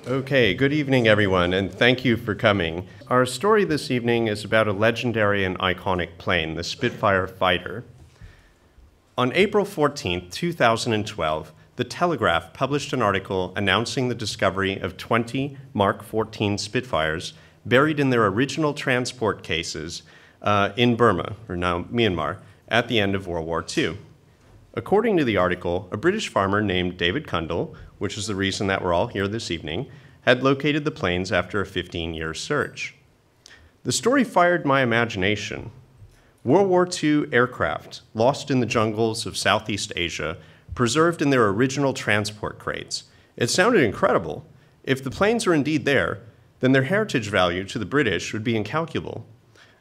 Okay, good evening, everyone, and thank you for coming. Our story this evening is about a legendary and iconic plane, the Spitfire fighter. On April 14, 2012, The Telegraph published an article announcing the discovery of 20 Mark 14 Spitfires buried in their original transport cases in Burma, or now Myanmar, at the end of World War II. According to the article, a British farmer named David Cundall, which is the reason that we're all here this evening, had located the planes after a 15-year search. The story fired my imagination. World War II aircraft, lost in the jungles of Southeast Asia, preserved in their original transport crates. It sounded incredible. If the planes are indeed there, then their heritage value to the British would be incalculable.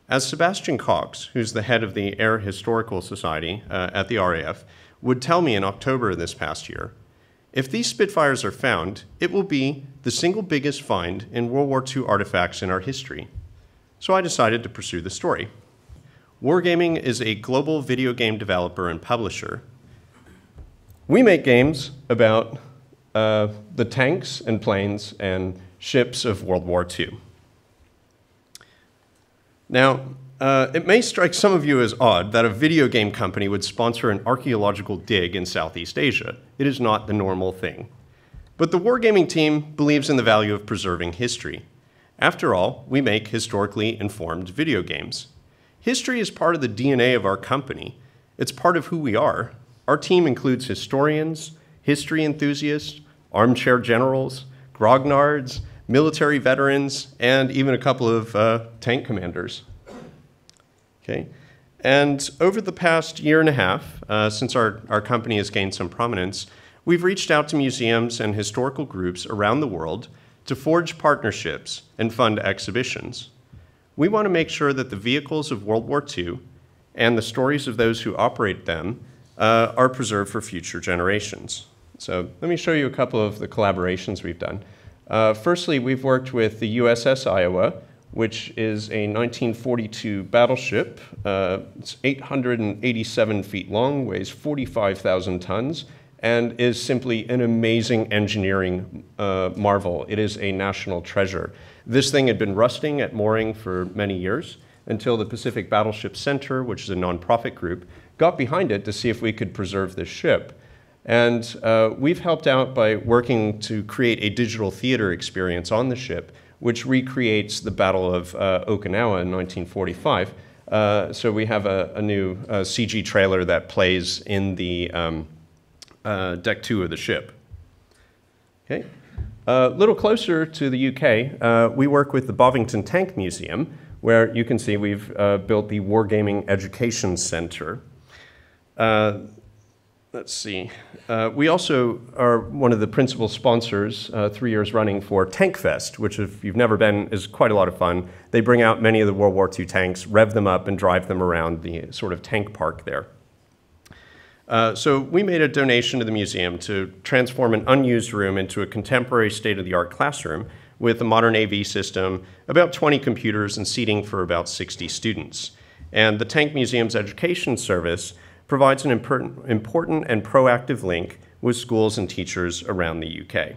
As Sebastian Cox, who's the head of the Air Historical Society at the RAF, would tell me in October this past year, if these Spitfires are found, it will be the single biggest find in World War II artifacts in our history. So I decided to pursue the story. Wargaming is a global video game developer and publisher. We make games about the tanks and planes and ships of World War II. Now, it may strike some of you as odd that a video game company would sponsor an archaeological dig in Southeast Asia. It is not the normal thing. But the Wargaming team believes in the value of preserving history. After all, we make historically informed video games. History is part of the DNA of our company. It's part of who we are. Our team includes historians, history enthusiasts, armchair generals, grognards, military veterans, and even a couple of tank commanders. Okay. And over the past year and a half, since our company has gained some prominence, we've reached out to museums and historical groups around the world to forge partnerships and fund exhibitions. We want to make sure that the vehicles of World War II and the stories of those who operate them are preserved for future generations. So let me show you a couple of the collaborations we've done. Firstly, we've worked with the USS Iowa, which is a 1942 battleship. It's 887 feet long, weighs 45,000 tons, and is simply an amazing engineering marvel. It is a national treasure. This thing had been rusting at mooring for many years until the Pacific Battleship Center, which is a nonprofit group, got behind it to see if we could preserve this ship. And we've helped out by working to create a digital theater experience on the ship, which recreates the Battle of Okinawa in 1945. So we have a new CG trailer that plays in the deck 2 of the ship. Okay. A little closer to the UK, we work with the Bovington Tank Museum, where you can see we've built the Wargaming Education Center. Let's see. We also are one of the principal sponsors 3 years running for Tank Fest, which if you've never been is quite a lot of fun. They bring out many of the World War II tanks, rev them up, and drive them around the sort of tank park there. So we made a donation to the museum to transform an unused room into a contemporary state-of-the-art classroom with a modern AV system, about 20 computers, and seating for about 60 students. And the Tank Museum's education service provides an important and proactive link with schools and teachers around the UK.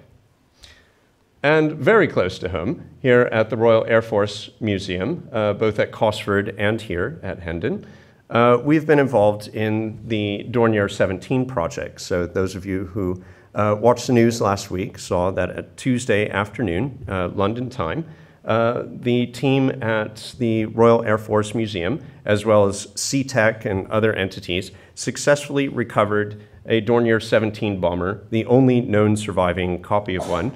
And very close to home, here at the Royal Air Force Museum, both at Cosford and here at Hendon, we've been involved in the Dornier 17 project. So those of you who watched the news last week saw that at Tuesday afternoon, London time, the team at the Royal Air Force Museum, as well as SeaTech and other entities, successfully recovered a Dornier 17 bomber, the only known surviving copy of one,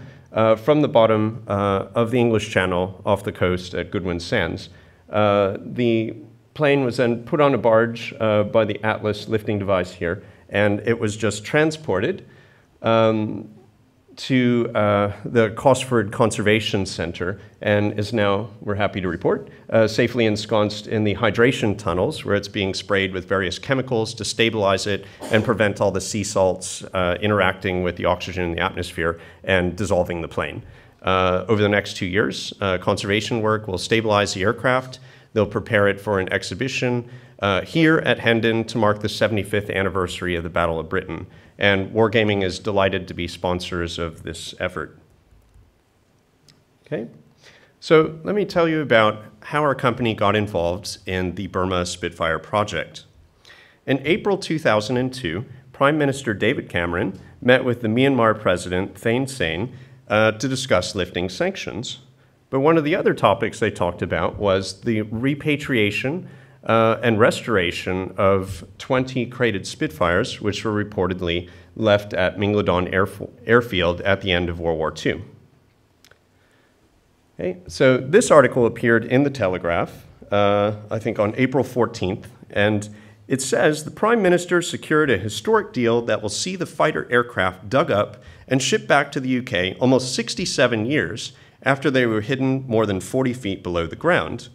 from the bottom of the English Channel off the coast at Goodwin Sands. The plane was then put on a barge by the Atlas lifting device here, and it was just transported to the Cosford Conservation Center, and is now, we're happy to report, safely ensconced in the hydration tunnels, where it's being sprayed with various chemicals to stabilize it and prevent all the sea salts interacting with the oxygen in the atmosphere and dissolving the plane. Over the next 2 years, conservation work will stabilize the aircraft. They'll prepare it for an exhibition here at Hendon to mark the 75th anniversary of the Battle of Britain. And Wargaming is delighted to be sponsors of this effort. Okay? So let me tell you about how our company got involved in the Burma Spitfire project. In April 2002, Prime Minister David Cameron met with the Myanmar President Thein Sein to discuss lifting sanctions. But one of the other topics they talked about was the repatriation and restoration of 20 crated Spitfires, which were reportedly left at Mingladon Airfield at the end of World War II. Okay, so this article appeared in the Telegraph, I think on April 14th, and it says the Prime Minister secured a historic deal that will see the fighter aircraft dug up and shipped back to the UK almost 67 years after they were hidden more than 40 feet below the ground.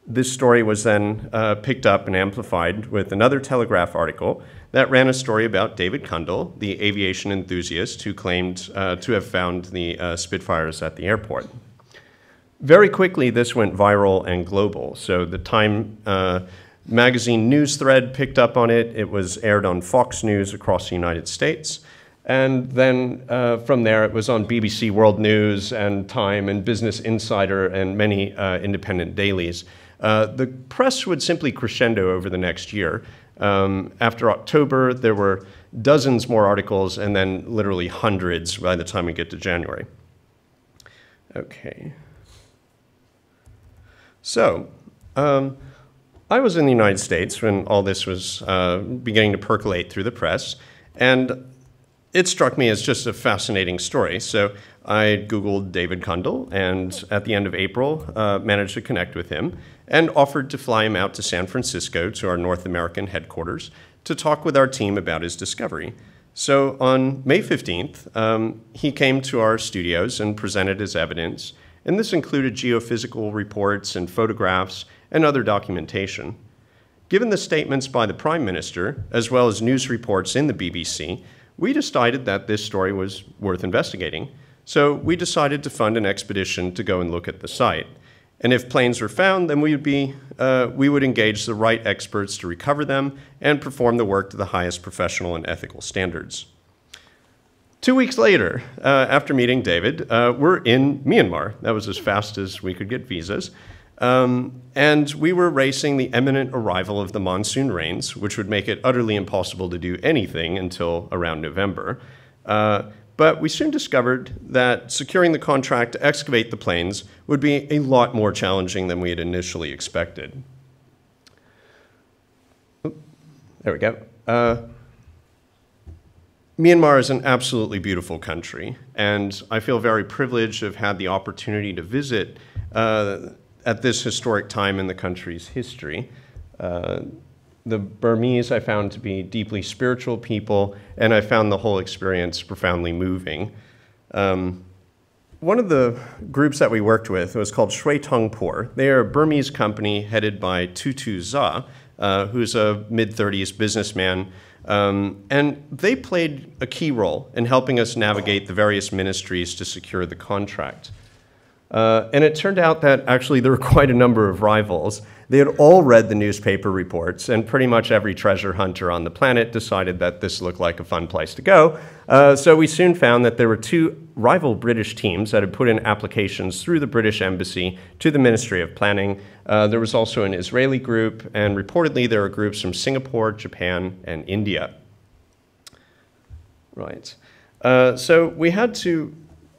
This story was then picked up and amplified with another Telegraph article that ran a story about David Kundal, the aviation enthusiast who claimed to have found the Spitfires at the airport. Very quickly, this went viral and global. So the Time magazine news thread picked up on it. It was aired on Fox News across the United States. And then from there, it was on BBC World News and Time and Business Insider and many independent dailies. The press would simply crescendo over the next year. After October, there were dozens more articles and then literally hundreds by the time we get to January. Okay. So, I was in the United States when all this was beginning to percolate through the press, and it struck me as just a fascinating story. So I Googled David Kundal, and at the end of April, managed to connect with him and offered to fly him out to San Francisco to our North American headquarters to talk with our team about his discovery. So on May 15th, he came to our studios and presented his evidence, and this included geophysical reports and photographs and other documentation. Given the statements by the Prime Minister, as well as news reports in the BBC, we decided that this story was worth investigating. So we decided to fund an expedition to go and look at the site. And if planes were found, then we would engage the right experts to recover them and perform the work to the highest professional and ethical standards. 2 weeks later, after meeting David, we're in Myanmar. That was as fast as we could get visas. And we were racing the imminent arrival of the monsoon rains, which would make it utterly impossible to do anything until around November. But we soon discovered that securing the contract to excavate the planes would be a lot more challenging than we had initially expected. There we go. Myanmar is an absolutely beautiful country, and I feel very privileged to have had the opportunity to visit at this historic time in the country's history. The Burmese I found to be deeply spiritual people, and I found the whole experience profoundly moving. One of the groups that we worked with was called Shui Tongpor. They are a Burmese company headed by Tutu Za, who's a mid-30s businessman, and they played a key role in helping us navigate the various ministries to secure the contract. And it turned out that actually there were quite a number of rivals. They had all read the newspaper reports, and pretty much every treasure hunter on the planet decided that this looked like a fun place to go. So we soon found that there were two rival British teams that had put in applications through the British Embassy to the Ministry of Planning. There was also an Israeli group, and reportedly there were groups from Singapore, Japan, and India. Right. So we had to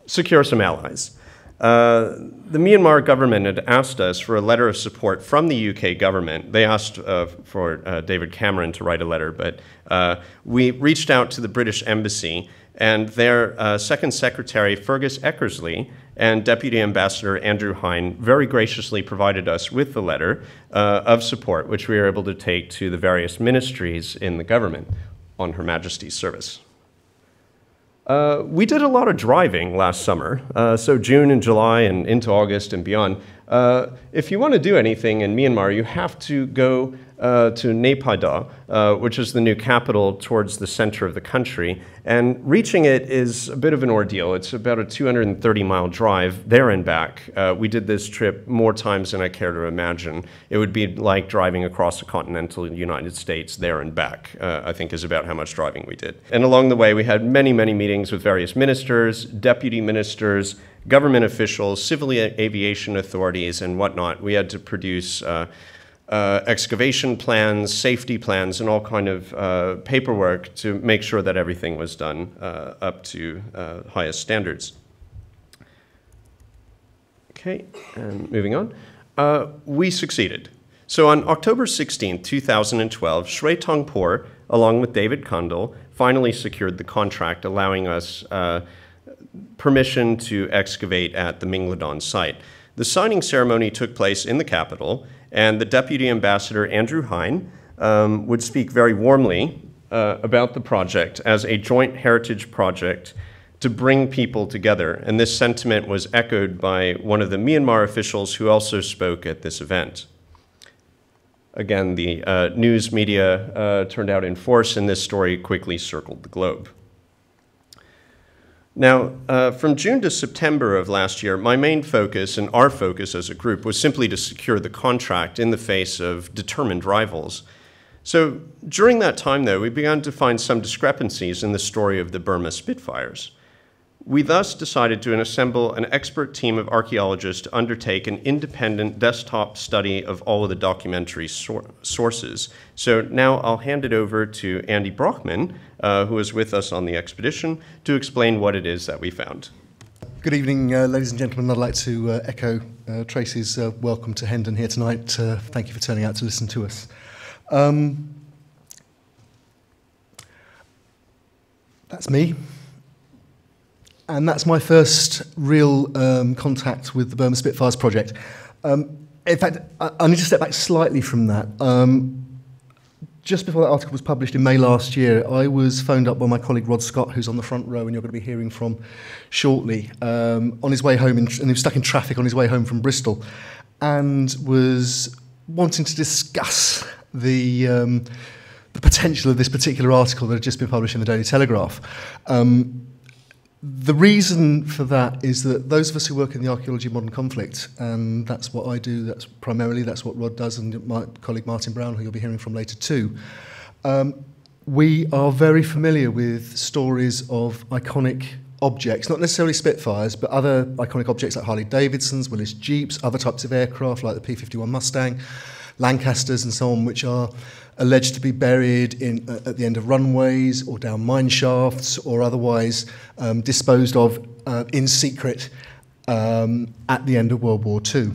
secure some allies. The Myanmar government had asked us for a letter of support from the UK government. They asked for David Cameron to write a letter, but we reached out to the British Embassy, and their Second Secretary, Fergus Eckersley, and Deputy Ambassador Andrew Hine very graciously provided us with the letter of support, which we were able to take to the various ministries in the government on Her Majesty's service. We did a lot of driving last summer, so June and July and into August and beyond. If you want to do anything in Myanmar, you have to go to Naypyidaw, which is the new capital towards the center of the country, and reaching it is a bit of an ordeal. It's about a 230-mile drive there and back. We did this trip more times than I care to imagine. It would be like driving across the continental United States there and back, I think is about how much driving we did. And along the way, we had many, many meetings with various ministers, deputy ministers, government officials, civil aviation authorities, and whatnot. We had to produce excavation plans, safety plans, and all kind of paperwork to make sure that everything was done up to highest standards. Okay, and moving on. We succeeded. So on October 16, 2012, Shui Tongpor, along with David Kundal, finally secured the contract, allowing us permission to excavate at the Mingladon site. The signing ceremony took place in the capital, and the Deputy Ambassador Andrew Hein would speak very warmly about the project as a joint heritage project to bring people together. And this sentiment was echoed by one of the Myanmar officials who also spoke at this event. Again, the news media turned out in force, and this story quickly circled the globe. Now, from June to September of last year, my main focus and our focus as a group was simply to secure the contract in the face of determined rivals. So during that time, though, we began to find some discrepancies in the story of the Burma Spitfires. We thus decided to assemble an expert team of archaeologists to undertake an independent desktop study of all of the documentary sources. So now I'll hand it over to Andy Brockman, who is with us on the expedition, to explain what it is that we found. Good evening, ladies and gentlemen. I'd like to echo Tracy's welcome to Hendon here tonight. Thank you for turning out to listen to us. That's me. And that's my first real contact with the Burma Spitfires project. In fact, I need to step back slightly from that. Just before that article was published in May last year, I was phoned up by my colleague Rod Scott, who's on the front row and you're going to be hearing from shortly, on his way home, and he was stuck in traffic on his way home from Bristol, and was wanting to discuss the potential of this particular article that had just been published in the Daily Telegraph. The reason for that is that those of us who work in the archaeology of modern conflict, and that's what I do, that's what Rod does, and my colleague Martin Brown, who you'll be hearing from later too, we are very familiar with stories of iconic objects, not necessarily Spitfires, but other iconic objects like Harley-Davidsons, Willis Jeeps, other types of aircraft like the P-51 Mustang, Lancasters and so on, which are alleged to be buried at the end of runways or down mine shafts or otherwise disposed of in secret at the end of World War II.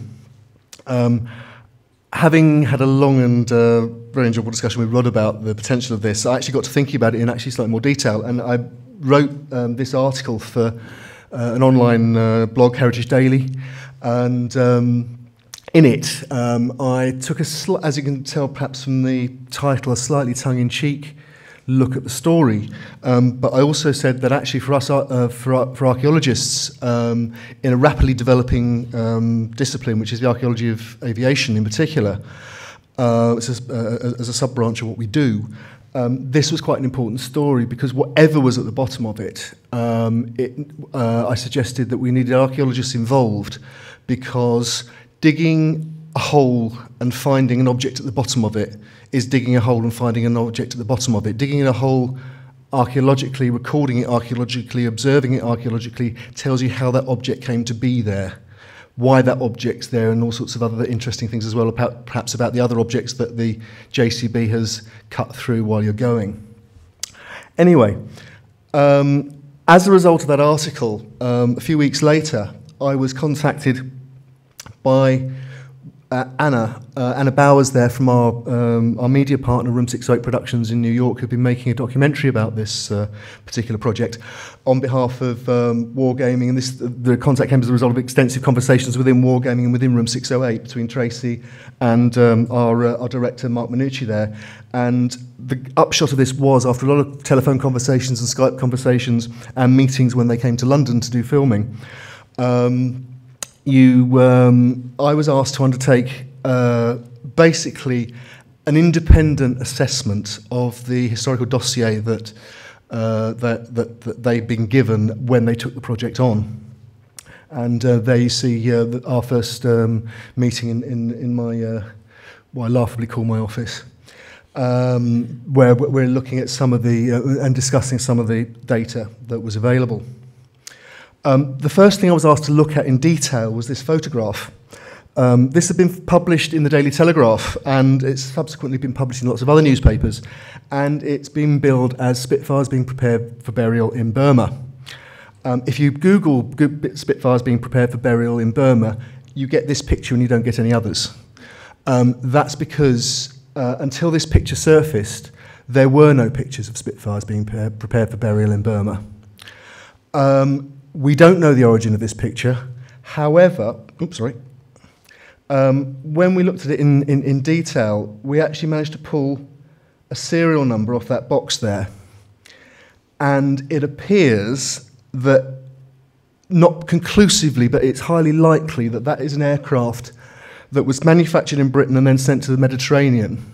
Having had a long and very enjoyable discussion with Rod about the potential of this, I actually got to thinking about it in actually slightly more detail, and I wrote this article for an online blog, Heritage Daily, and in it, I took as you can tell perhaps from the title, a slightly tongue-in-cheek look at the story. But I also said that actually for us, for archaeologists, in a rapidly developing discipline, which is the archaeology of aviation in particular, as a sub-branch of what we do, this was quite an important story because whatever was at the bottom of it, I suggested that we needed archaeologists involved because digging a hole and finding an object at the bottom of it is digging a hole and finding an object at the bottom of it. Digging a hole archaeologically, recording it archaeologically, observing it archaeologically tells you how that object came to be there, why that object's there, and all sorts of other interesting things as well, perhaps about the other objects that the JCB has cut through while you're going. Anyway, as a result of that article, a few weeks later, I was contacted by Anna Bowers there from our media partner, Room 608 Productions in New York, who've been making a documentary about this particular project on behalf of Wargaming. And the contact came as a result of extensive conversations within Wargaming and within Room 608 between Tracy and our director, Mark Minucci there. And the upshot of this was, after a lot of telephone conversations and Skype conversations and meetings when they came to London to do filming, I was asked to undertake basically an independent assessment of the historical dossier that they'd been given when they took the project on. And there you see our first meeting in my, what I laughably call my office, where we're looking at some of the, and discussing some of the data that was available. The first thing I was asked to look at in detail was this photograph. This had been published in the Daily Telegraph, and it's subsequently been published in lots of other newspapers, and it's been billed as Spitfires being prepared for burial in Burma. If you Google Spitfires being prepared for burial in Burma, you get this picture and you don't get any others. That's because until this picture surfaced, there were no pictures of Spitfires being prepared for burial in Burma. We don't know the origin of this picture. However, when we looked at it in detail, we actually managed to pull a serial number off that box there. And it appears that, not conclusively, but it's highly likely that that is an aircraft that was manufactured in Britain and then sent to the Mediterranean,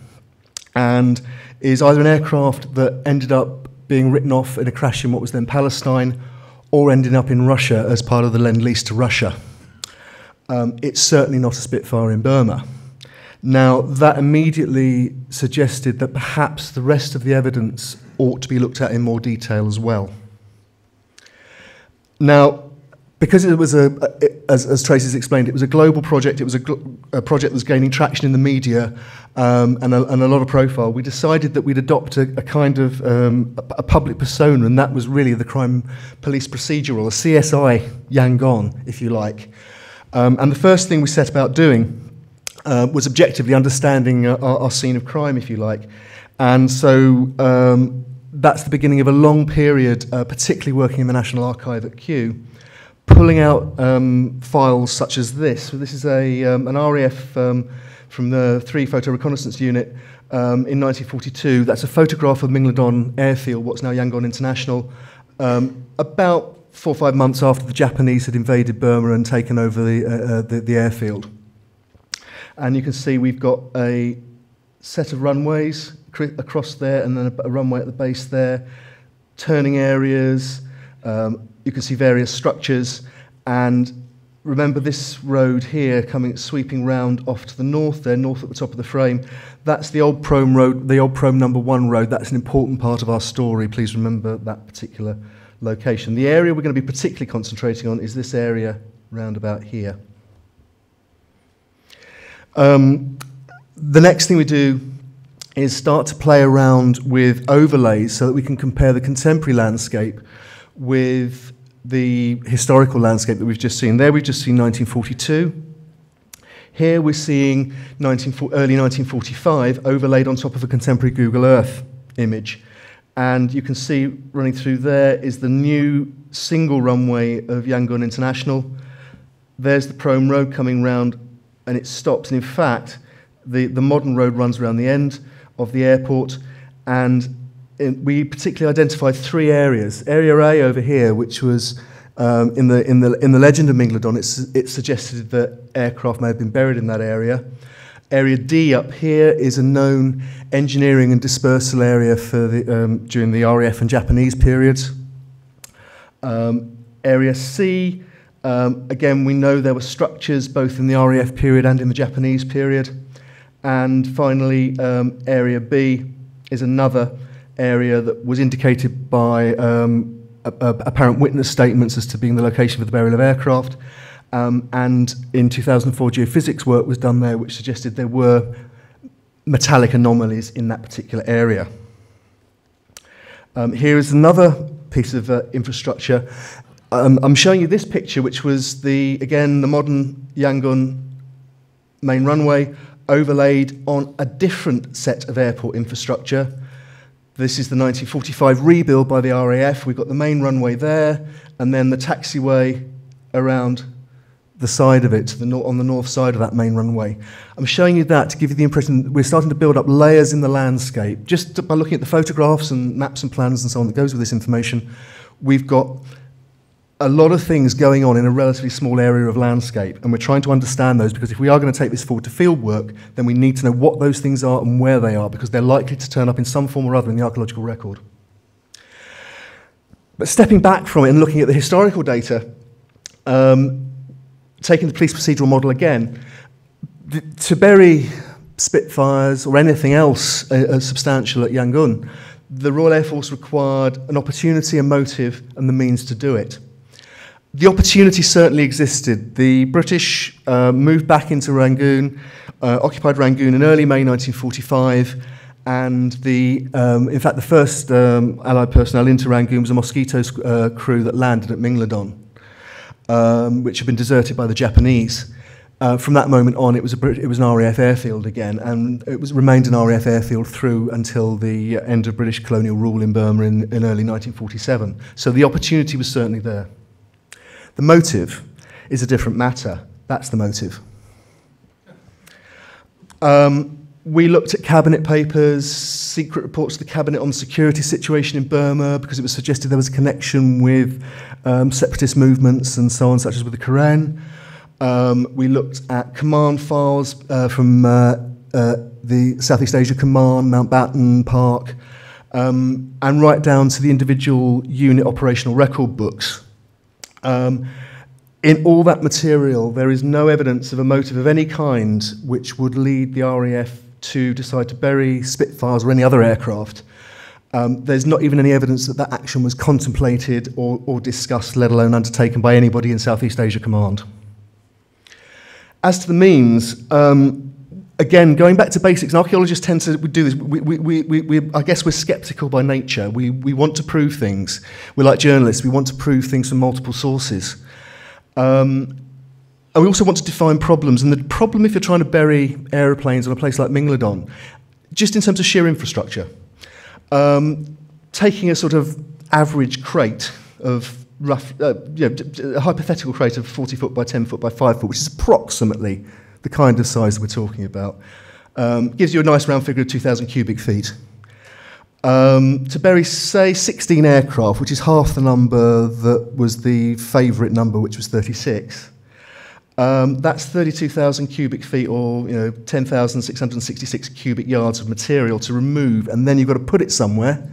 and is either an aircraft that ended up being written off in a crash in what was then Palestine, or ending up in Russia as part of the Lend-Lease to Russia. It's certainly not a Spitfire in Burma. Now, that immediately suggested that perhaps the rest of the evidence ought to be looked at in more detail as well. Now, because it was as Tracy's explained, it was a global project, it was a project that was gaining traction in the media and a lot of profile, we decided that we'd adopt a kind of a public persona, and that was really the crime police procedural, a CSI Yangon, if you like. And the first thing we set about doing was objectively understanding our scene of crime, if you like. And so that's the beginning of a long period, particularly working in the National Archive at Kew, pulling out files such as this. So this is an RAF from the 3 Photo Reconnaissance Unit in 1942. That's a photograph of Mingladon Airfield, what's now Yangon International, about 4 or 5 months after the Japanese had invaded Burma and taken over the airfield. And you can see we've got a set of runways across there, and then a runway at the base there, turning areas. You can see various structures, and remember this road here sweeping round off to the north there, north at the top of the frame. That's the old Prome road, the old Prome number 1 road. That's an important part of our story. Please remember that particular location. The area we're going to be particularly concentrating on is this area round about here. The next thing we do is start to play around with overlays so that we can compare the contemporary landscape with the historical landscape that we've just seen. There we've just seen 1942. Here we're seeing early 1945 overlaid on top of a contemporary Google Earth image. And you can see running through there is the new single runway of Yangon International. There's the Prome Road coming round, and it stops. And in fact, the modern road runs around the end of the airport, and we particularly identified 3 areas. Area A over here, which was in the legend of Mingladon, it suggested that aircraft may have been buried in that area. Area D up here is a known engineering and dispersal area for during the RAF and Japanese periods. Area C, again, we know there were structures both in the RAF period and in the Japanese period. And finally, Area B is another area that was indicated by apparent witness statements as to being the location for the burial of aircraft. And in 2004, geophysics work was done there, which suggested there were metallic anomalies in that particular area. Here is another piece of infrastructure. I'm showing you this picture, which was again the modern Yangon main runway overlaid on a different set of airport infrastructure. This is the 1945 rebuild by the RAF. We've got the main runway there, and then the taxiway around the side of it, on the north side of that main runway. I'm showing you that to give you the impression that we're starting to build up layers in the landscape. Just by looking at the photographs and maps and plans and so on that goes with this information, we've got a lot of things going on in a relatively small area of landscape, and we're trying to understand those, because if we are going to take this forward to field work, then we need to know what those things are and where they are, because they're likely to turn up in some form or other in the archaeological record. But stepping back from it and looking at the historical data, taking the police procedural model again, to bury Spitfires or anything else substantial at Yangon, the Royal Air Force required an opportunity, a motive, and the means to do it. The opportunity certainly existed. The British moved back into Rangoon, occupied Rangoon in early May 1945, and in fact, the first Allied personnel into Rangoon was a Mosquito crew that landed at Mingledon, which had been deserted by the Japanese. From that moment on, it was an RAF airfield again, and it remained an RAF airfield through until the end of British colonial rule in Burma in early 1947. So the opportunity was certainly there. The motive is a different matter. That's the motive. We looked at cabinet papers, secret reports to the cabinet on the security situation in Burma, because it was suggested there was a connection with separatist movements and so on, such as with the Karen. We looked at command files from the Southeast Asia Command, Mountbatten, Park, and right down to the individual unit operational record books. In all that material, there is no evidence of a motive of any kind which would lead the RAF to decide to bury Spitfires or any other aircraft. There's not even any evidence that that action was contemplated or discussed, let alone undertaken by anybody in Southeast Asia Command. As to the means, again, going back to basics, and archaeologists tend to do this. I guess we're sceptical by nature. We want to prove things. We're like journalists. We want to prove things from multiple sources. And we also want to define problems. And the problem, if you're trying to bury aeroplanes on a place like Mingledon, just in terms of sheer infrastructure, taking a sort of average crate of a hypothetical crate of 40 foot by 10 foot by 5 foot, which is approximately the kind of size we're talking about, gives you a nice round figure of 2,000 cubic feet. To bury, say, 16 aircraft, which is half the number that was the favourite number, which was 36, that's 32,000 cubic feet, or 10,666 cubic yards of material to remove, and then you've got to put it somewhere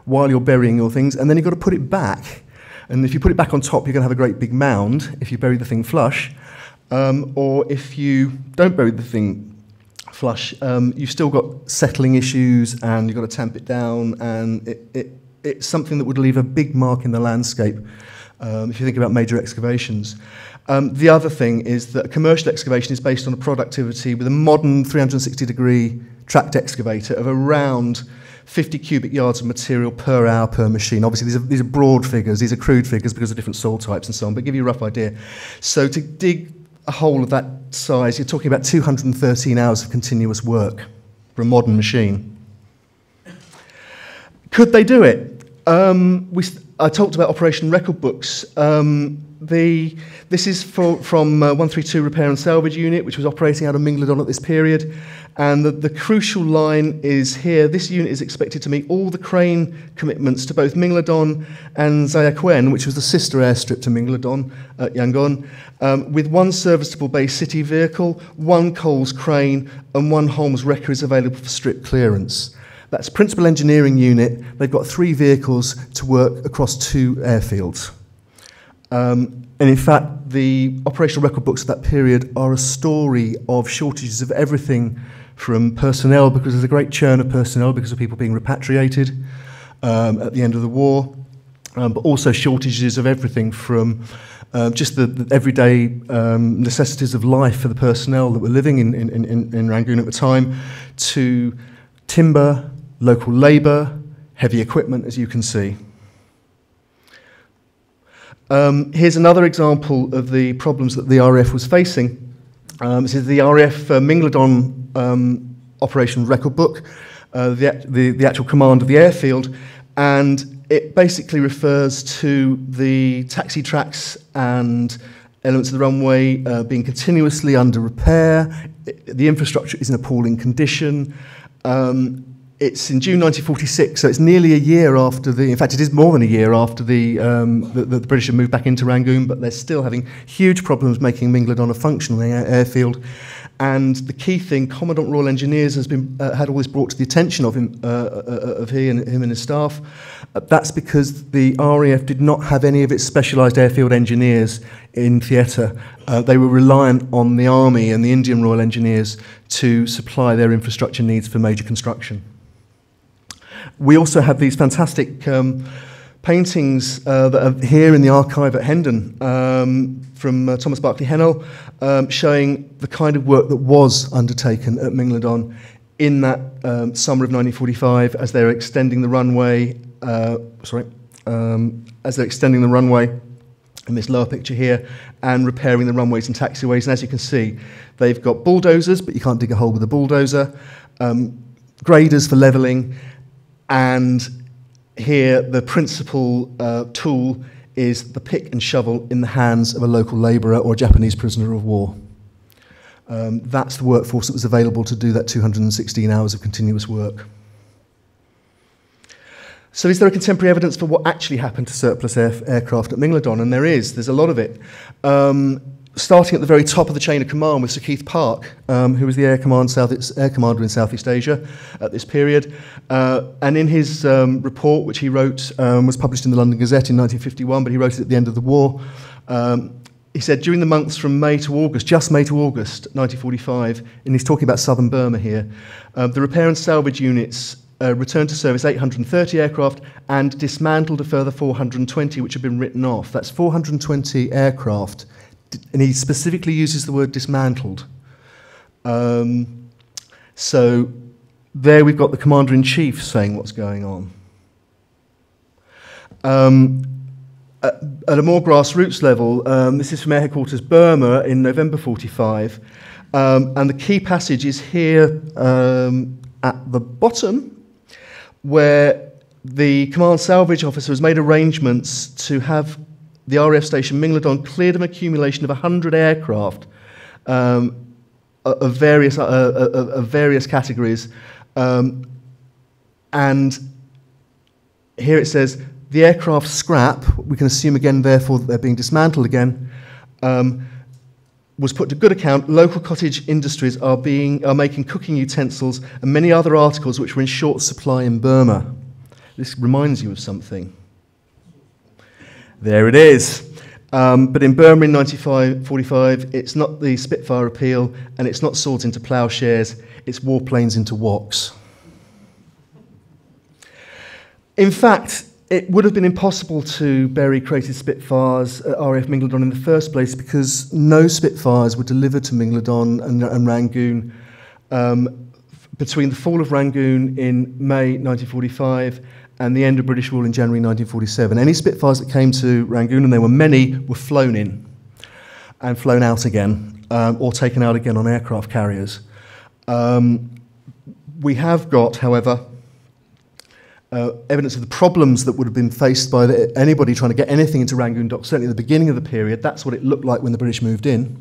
while you're burying your things, and then you've got to put it back. And if you put it back on top, you're going to have a great big mound if you bury the thing flush. Or if you don't bury the thing flush, you've still got settling issues, and you've got to tamp it down, and it's something that would leave a big mark in the landscape if you think about major excavations. The other thing is that commercial excavation is based on a productivity with a modern 360-degree tracked excavator of around 50 cubic yards of material per hour per machine. Obviously, these are broad figures, these are crude figures because of different soil types and so on, but give you a rough idea. So to dig a hole of that size, you're talking about 213 hours of continuous work for a modern machine. Could they do it? I talked about operation record books. This is from 132 Repair and Salvage Unit, which was operating out of Mingledon at this period. And the crucial line is here. This unit is expected to meet all the crane commitments to both Mingledon and Zayakwen, which was the sister airstrip to Mingledon at Yangon, with one serviceable base city vehicle, one Coles crane, and one Holmes wrecker is available for strip clearance. That's principal engineering unit. They've got 3 vehicles to work across 2 airfields. And in fact, the operational record books of that period are a story of shortages of everything from personnel, because there's a great churn of personnel because of people being repatriated at the end of the war, but also shortages of everything from just the everyday necessities of life for the personnel that were living in Rangoon at the time, to timber, local labour, heavy equipment, as you can see. Here's another example of the problems that the RAF was facing. This is the RAF Mingledon operation record book, the actual command of the airfield, and it basically refers to the taxi tracks and elements of the runway being continuously under repair. The infrastructure is in appalling condition. It's in June 1946, so it's nearly a year after in fact it is more than a year after the British have moved back into Rangoon, but they're still having huge problems making Mingledon a functional airfield. And the key thing, Commandant Royal Engineers has been had all this brought to the attention of him, him and his staff. That's because the RAF did not have any of its specialised airfield engineers in theatre. They were reliant on the Army and the Indian Royal Engineers to supply their infrastructure needs for major construction. We also have these fantastic paintings that are here in the archive at Hendon from Thomas Barclay Hennell, showing the kind of work that was undertaken at Mingledon in that summer of 1945 as they're extending the runway. As they're extending the runway in this lower picture here, and repairing the runways and taxiways. And as you can see, they've got bulldozers, but you can't dig a hole with a bulldozer, graders for levelling, and here the principal tool is the pick and shovel in the hands of a local labourer or a Japanese prisoner of war. That's the workforce that was available to do that 216 hours of continuous work. So is there a contemporary evidence for what actually happened to surplus aircraft at Mingledon? And there's a lot of it. Starting at the very top of the chain of command with Sir Keith Park, who was the Air Commander in Southeast Asia at this period. And in his report, which he wrote, was published in the London Gazette in 1951, but he wrote it at the end of the war. He said, during the months from May to August, just May to August 1945, and he's talking about southern Burma here, the repair and salvage units returned to service 830 aircraft and dismantled a further 420 which had been written off. That's 420 aircraft, and he specifically uses the word dismantled. So there we've got the Commander-in-Chief saying what's going on. At a more grassroots level, this is from Air Headquarters Burma in November 45, and the key passage is here at the bottom, where the command salvage officer has made arrangements to have the RAF station Mingledon cleared of an accumulation of 100 aircraft of various categories. And here it says, the aircraft scrap, we can assume again therefore that they're being dismantled again, was put to good account. Local cottage industries are making cooking utensils and many other articles which were in short supply in Burma. This reminds you of something. There it is. But in Burma in 1945, it's not the Spitfire appeal, and it's not swords into ploughshares, it's warplanes into WOKS. In fact, it would have been impossible to bury crated Spitfires at RAF Mingledon in the first place because no Spitfires were delivered to Mingledon and Rangoon between the fall of Rangoon in May 1945 and the end of British rule in January 1947. Any Spitfires that came to Rangoon, and there were many, were flown in and flown out again or taken out again on aircraft carriers. We have got, however, evidence of the problems that would have been faced by anybody trying to get anything into Rangoon docks, certainly at the beginning of the period. That's what it looked like when the British moved in.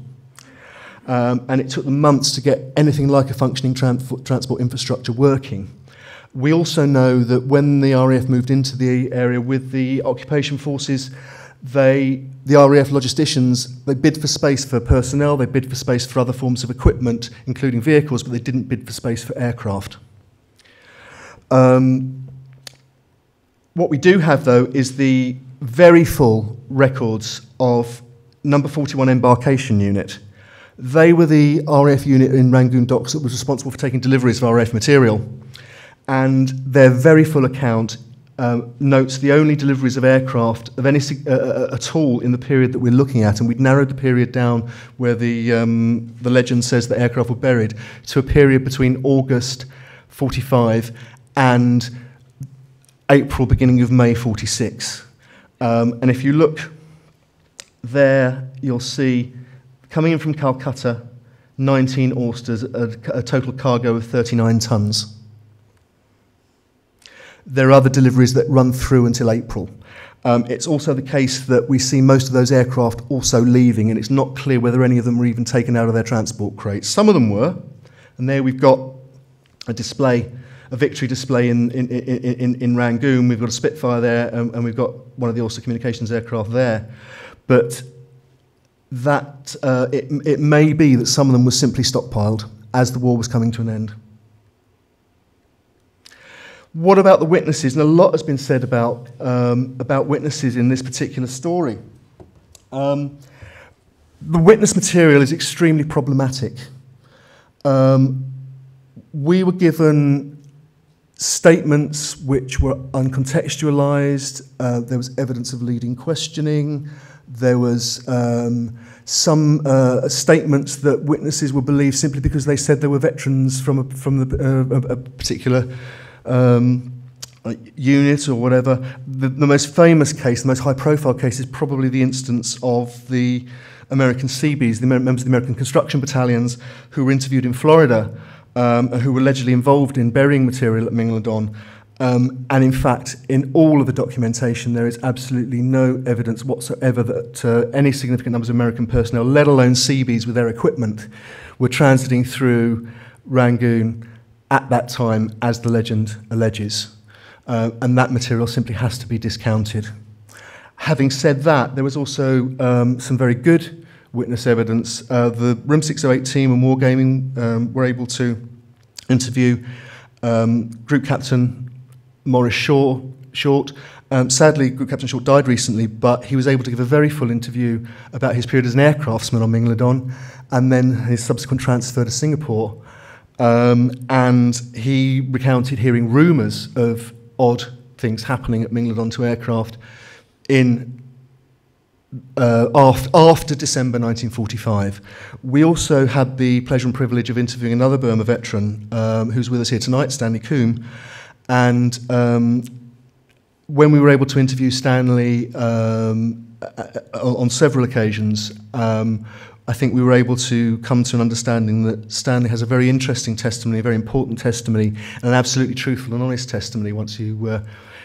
And it took them months to get anything like a functioning transport infrastructure working. We also know that when the RAF moved into the area with the occupation forces, the RAF logisticians, they bid for space for personnel, they bid for space for other forms of equipment, including vehicles, but they didn't bid for space for aircraft. What we do have, though, is the very full records of number 41 Embarkation Unit. They were the RAF unit in Rangoon docks that was responsible for taking deliveries of RAF material. And their very full account notes the only deliveries of aircraft of any at all in the period that we're looking at, and we'd narrowed the period down where the legend says that aircraft were buried to a period between August 45 and April, beginning of May 46. And if you look there, you'll see, coming in from Calcutta, 19 Austers, a total cargo of 39 tons. There are other deliveries that run through until April. It's also the case that we see most of those aircraft also leaving, and it's not clear whether any of them were even taken out of their transport crates. Some of them were, and there we've got a display, a victory display in Rangoon. We've got a Spitfire there, and we've got one of the Ulster Communications aircraft there. But that it may be that some of them were simply stockpiled as the war was coming to an end. What about the witnesses? And a lot has been said about witnesses in this particular story. The witness material is extremely problematic. We were given statements which were uncontextualized. There was evidence of leading questioning. There was some statements that witnesses were believed simply because they said they were veterans from a particular unit or whatever. The most famous case, the most high-profile case, is probably the instance of the American Seabees, the members of the American construction battalions who were interviewed in Florida, who were allegedly involved in burying material at Mingledon. And in fact, in all of the documentation, there is absolutely no evidence whatsoever that any significant numbers of American personnel, let alone Seabees with their equipment, were transiting through Rangoon at that time, as the legend alleges. And that material simply has to be discounted. Having said that, there was also some very good witness evidence. The Room 608 team and Wargaming were able to interview Group Captain Maurice Short. Sadly, Group Captain Short died recently, but he was able to give a very full interview about his period as an aircraftsman on Mingledon and then his subsequent transfer to Singapore. And he recounted hearing rumours of odd things happening at Mingledon to aircraft after December 1945. We also had the pleasure and privilege of interviewing another Burma veteran who's with us here tonight, Stanley Coombe. And when we were able to interview Stanley on several occasions, I think we were able to come to an understanding that Stanley has a very interesting testimony, a very important testimony, and an absolutely truthful and honest testimony once you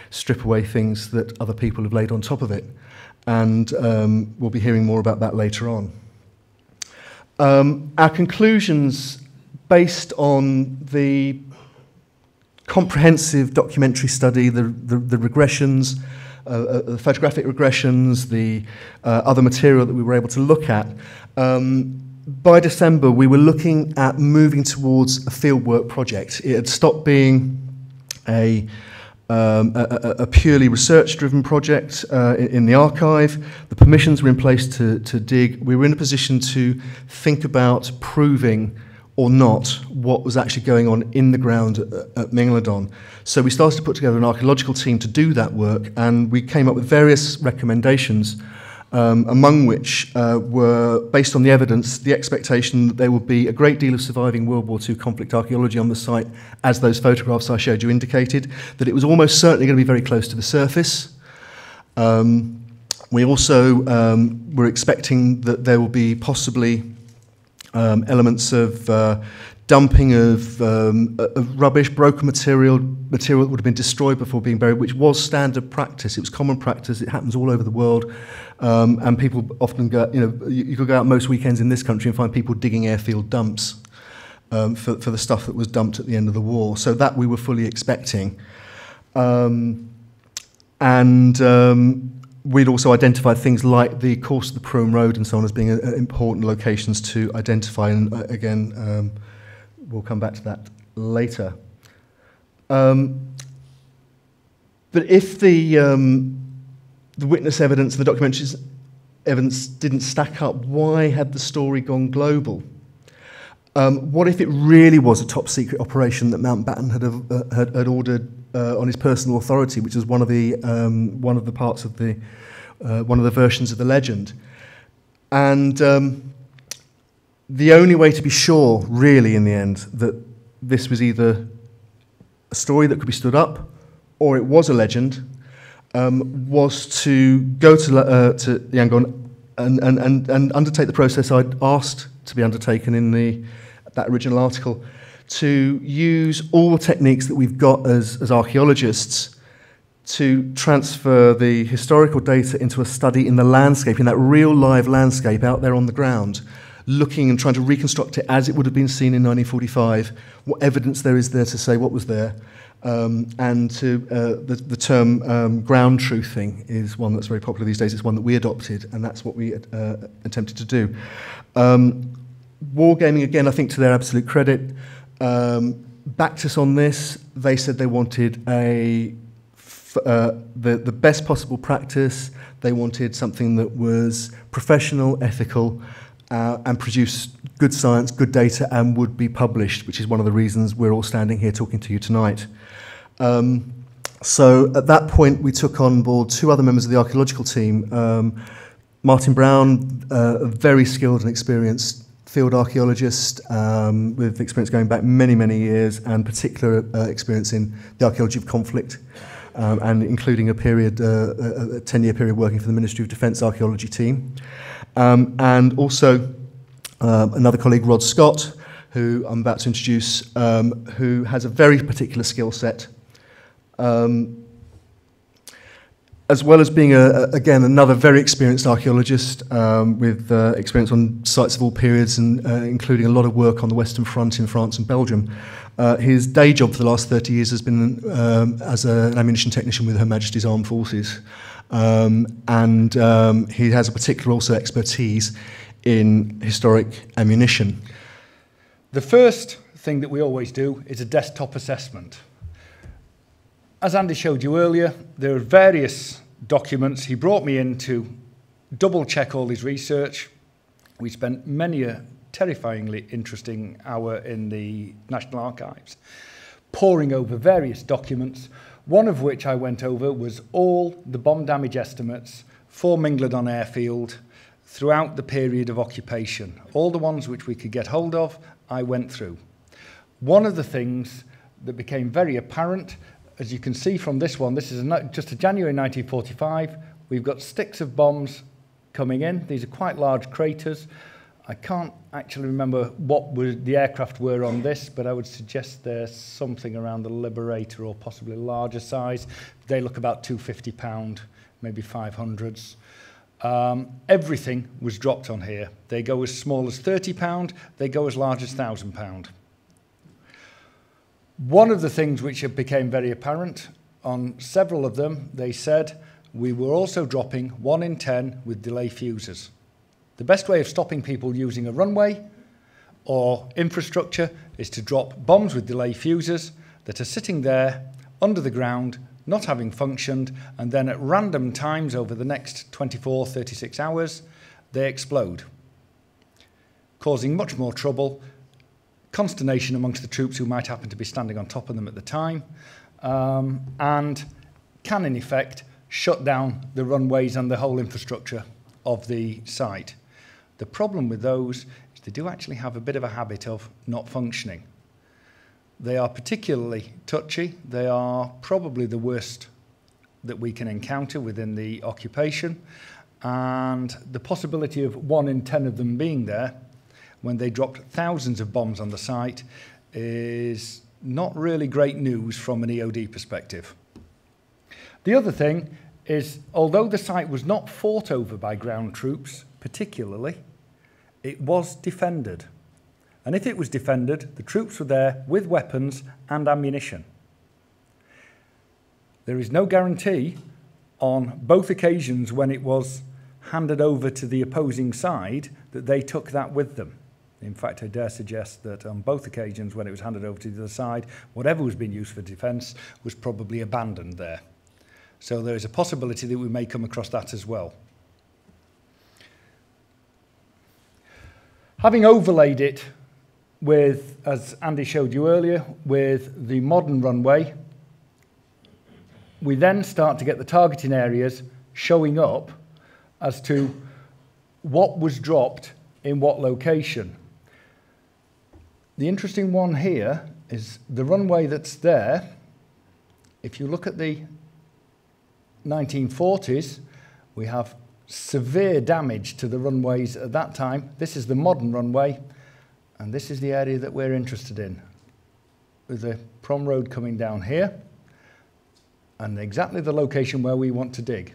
strip away things that other people have laid on top of it. And we'll be hearing more about that later on. Our conclusions, based on the comprehensive documentary study, the regressions, the photographic regressions, the other material that we were able to look at, by December we were looking at moving towards a fieldwork project. It had stopped being a purely research-driven project in the archive. The permissions were in place to dig. We were in a position to think about proving or not what was actually going on in the ground at Mingledon. So we started to put together an archaeological team to do that work, and we came up with various recommendations, among which were, based on the evidence, the expectation that there would be a great deal of surviving World War II conflict archaeology on the site, as those photographs I showed you indicated, that it was almost certainly going to be very close to the surface. We also were expecting that there will be possibly elements of dumping of rubbish, broken material that would have been destroyed before being buried, which was standard practice. It was common practice. It happens all over the world. And people often go, you could go out most weekends in this country and find people digging airfield dumps for the stuff that was dumped at the end of the war. So that we were fully expecting. We'd also identified things like the course of the Prome Road and so on as being important locations to identify. And again, we'll come back to that later. But if the witness evidence, the documentary evidence didn't stack up, why had the story gone global? What if it really was a top-secret operation that Mountbatten had ordered on his personal authority, which is one of the parts of the one of the versions of the legend? And the only way to be sure, really, in the end, that this was either a story that could be stood up or it was a legend, was to go to Yangon and undertake the process I'd asked to be undertaken in that original article, to use all the techniques that we've got as archaeologists to transfer the historical data into a study in the landscape, in that real live landscape out there on the ground, looking and trying to reconstruct it as it would have been seen in 1945, what evidence there is there to say what was there. And the term ground truthing is one that's very popular these days. It's one that we adopted, and that's what we attempted to do. Wargaming, again, I think to their absolute credit, backed us on this. They said they wanted the best possible practice. They wanted something that was professional, ethical, and produced good science, good data, and would be published, which is one of the reasons we're all standing here talking to you tonight. So at that point, we took on board 2 other members of the archaeological team. Martin Brown, a very skilled and experienced field archaeologist with experience going back many, many years, and particular experience in the archaeology of conflict, and including a 10-year period working for the Ministry of Defence archaeology team. And also another colleague, Rod Scott, who I'm about to introduce, who has a very particular skill set, as well as being, again, another very experienced archaeologist with experience on sites of all periods, and including a lot of work on the Western Front in France and Belgium. His day job for the last 30 years has been as an ammunition technician with Her Majesty's Armed Forces. And he has a particular also expertise in historic ammunition. The first thing that we always do is a desktop assessment. As Andy showed you earlier, there are various documents. He brought me in to double check all his research. We spent many a terrifyingly interesting hour in the National Archives, poring over various documents, one of which I went over was all the bomb damage estimates for Mingledon Airfield throughout the period of occupation. All the ones which we could get hold of, I went through. One of the things that became very apparent, as you can see from this one, this is just a January 1945. We've got sticks of bombs coming in. These are quite large craters. I can't actually remember what the aircraft were on this, but I would suggest they're something around the Liberator or possibly larger size. They look about 250 pound, maybe 500s. Everything was dropped on here. They go as small as 30 pound, they go as large as 1,000 pound. One of the things which became very apparent on several of them, they said, we were also dropping 1 in 10 with delay fuses. The best way of stopping people using a runway or infrastructure is to drop bombs with delay fuses that are sitting there under the ground, not having functioned, and then at random times over the next 24, 36 hours, they explode, causing much more trouble, consternation amongst the troops who might happen to be standing on top of them at the time, and can in effect shut down the runways and the whole infrastructure of the site. The problem with those is they do actually have a bit of a habit of not functioning. They are particularly touchy. They are probably the worst that we can encounter within the occupation, and the possibility of 1 in 10 of them being there when they dropped thousands of bombs on the site is not really great news from an EOD perspective. The other thing is, although the site was not fought over by ground troops particularly, it was defended. And if it was defended, the troops were there with weapons and ammunition. There is no guarantee on both occasions when it was handed over to the opposing side that they took that with them. In fact, I dare suggest that on both occasions when it was handed over to the other side, whatever was being used for defence was probably abandoned there. So there is a possibility that we may come across that as well. Having overlaid it with, as Andy showed you earlier, with the modern runway, we then start to get the targeting areas showing up as to what was dropped in what location. The interesting one here is the runway that's there. If you look at the 1940s, we have severe damage to the runways at that time. This is the modern runway, and this is the area that we're interested in, with the prom road coming down here, and exactly the location where we want to dig,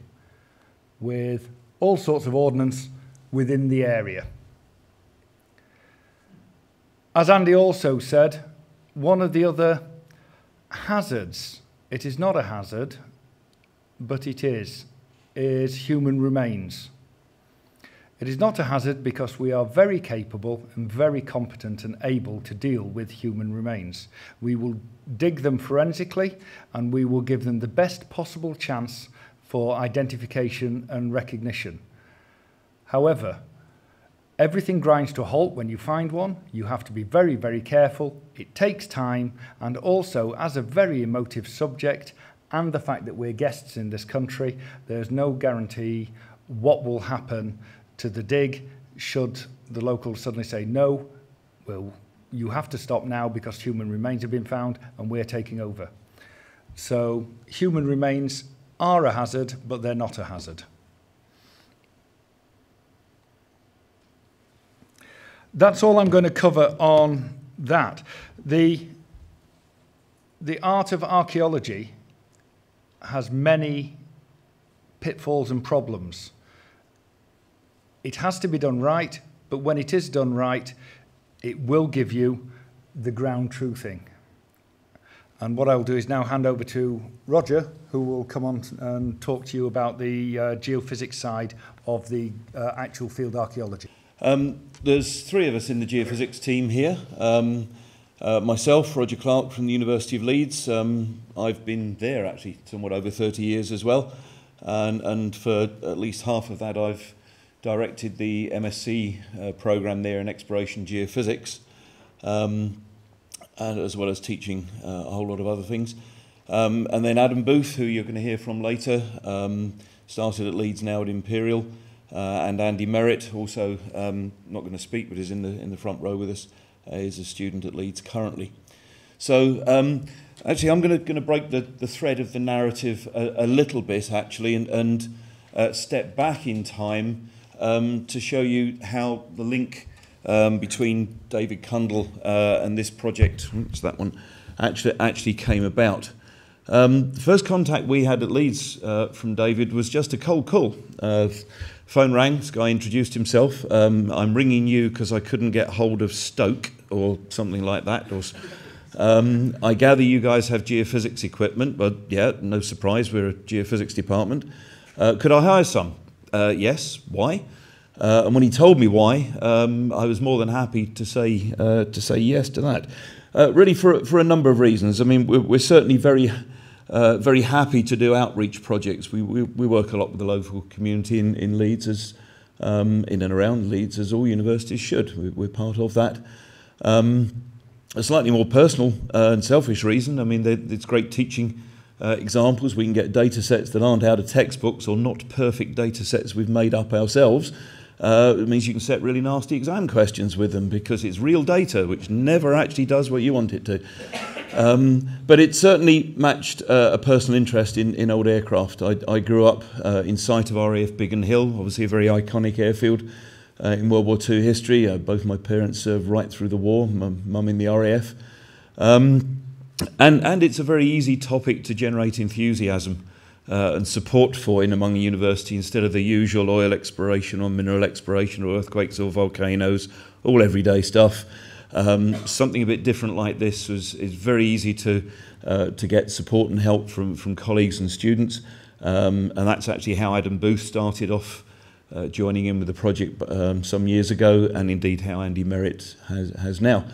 with all sorts of ordnance within the area. As Andy also said, one of the other hazards, it is not a hazard, but it is human remains. It is not a hazard because we are very capable and very competent and able to deal with human remains. We will dig them forensically, and we will give them the best possible chance for identification and recognition. However, Everything grinds to a halt when you find one. You have to be very, very careful. It takes time, and also, as a very emotive subject, and the fact that we're guests in this country, there's no guarantee what will happen to the dig should the locals suddenly say, no, well, you have to stop now because human remains have been found and we're taking over. So human remains are a hazard, but they're not a hazard. That's all I'm going to cover on that. The art of archaeology has many pitfalls and problems. It has to be done right, but when it is done right, it will give you the ground truthing. And what I'll do is now hand over to Roger, who will come on and talk to you about the geophysics side of the actual field archaeology. There's three of us in the geophysics team here. Myself, Roger Clark from the University of Leeds. I've been there actually somewhat over 30 years as well. And for at least half of that I've directed the MSc programme there in exploration geophysics, and as well as teaching a whole lot of other things. And then Adam Booth, who you're going to hear from later, started at Leeds, now at Imperial, and Andy Merritt, also not going to speak but is in the front row with us, is a student at Leeds currently. So actually I'm going to break the thread of the narrative a little bit actually, and step back in time to show you how the link between David Cundall and this project, it's that one, actually came about. The first contact we had at Leeds from David was just a cold call. Phone rang, this guy introduced himself. I'm ringing you because I couldn't get hold of Stoke or something like that. Or, I gather you guys have geophysics equipment, but yeah, no surprise, we're a geophysics department. Could I hire some? Yes. Why? And when he told me why, I was more than happy to say yes to that. Really, for a number of reasons. I mean, we're certainly very happy to do outreach projects. We work a lot with the local community in Leeds, as in and around Leeds, as all universities should. We're part of that. A slightly more personal and selfish reason. I mean, it's great teaching examples. We can get data sets that aren't out of textbooks or not perfect data sets we've made up ourselves. It means you can set really nasty exam questions with them because it's real data, which never actually does what you want it to. But it certainly matched a personal interest in old aircraft. I grew up in sight of RAF Biggin Hill, obviously a very iconic airfield in World War II history. Both my parents served right through the war, my mum in the RAF. And it's a very easy topic to generate enthusiasm and support for in among a university, instead of the usual oil exploration or mineral exploration or earthquakes or volcanoes, all everyday stuff. Something a bit different like this is very easy to get support and help from colleagues and students, and that's actually how Adam Booth started off, joining in with the project some years ago, and indeed how Andy Merritt has now.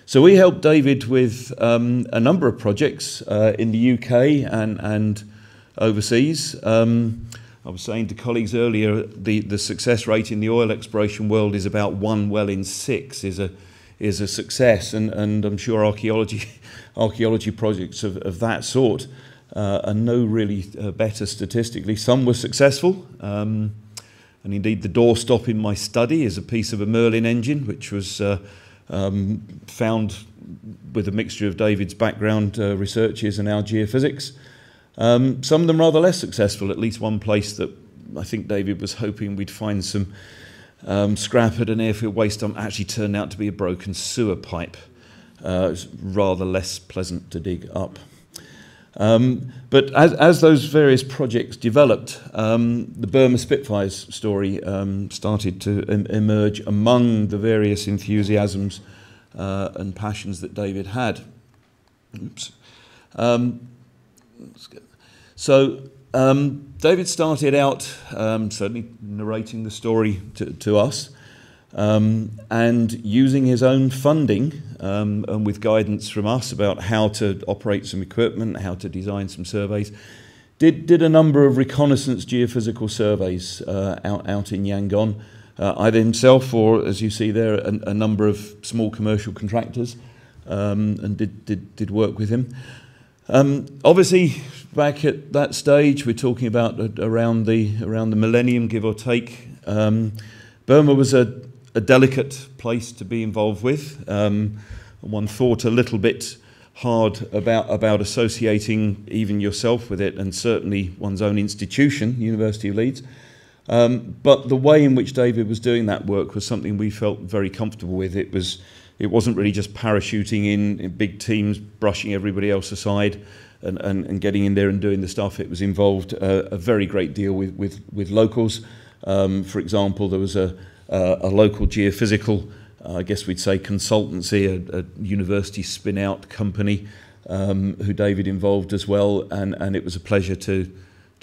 So we helped David with a number of projects in the UK and overseas. I was saying to colleagues earlier, the success rate in the oil exploration world is about 1 well in 6 is a success, and I'm sure archaeology projects of that sort are no really better statistically. Some were successful, and indeed the doorstop in my study is a piece of a Merlin engine, which was found with a mixture of David's background researches and our geophysics. Some of them rather less successful, at least one place that I think David was hoping we'd find some scrap at an airfield waste dump actually turned out to be a broken sewer pipe. It's rather less pleasant to dig up. But as those various projects developed, the Burma Spitfires story started to emerge among the various enthusiasms and passions that David had. Oops. So David started out certainly narrating the story to us, and using his own funding and with guidance from us about how to operate some equipment, how to design some surveys, did a number of reconnaissance geophysical surveys out in Yangon, either himself or, as you see there, a number of small commercial contractors, and did work with him. Obviously, back at that stage, we're talking about around the millennium, give or take. Burma was a delicate place to be involved with. One thought a little bit hard about associating even yourself with it, and certainly one's own institution, University of Leeds. But the way in which David was doing that work was something we felt very comfortable with. It wasn't really just parachuting in big teams, brushing everybody else aside and getting in there and doing the stuff. It was involved a very great deal with locals. For example, there was a local geophysical, I guess we'd say consultancy, a university spin-out company who David involved as well, and it was a pleasure to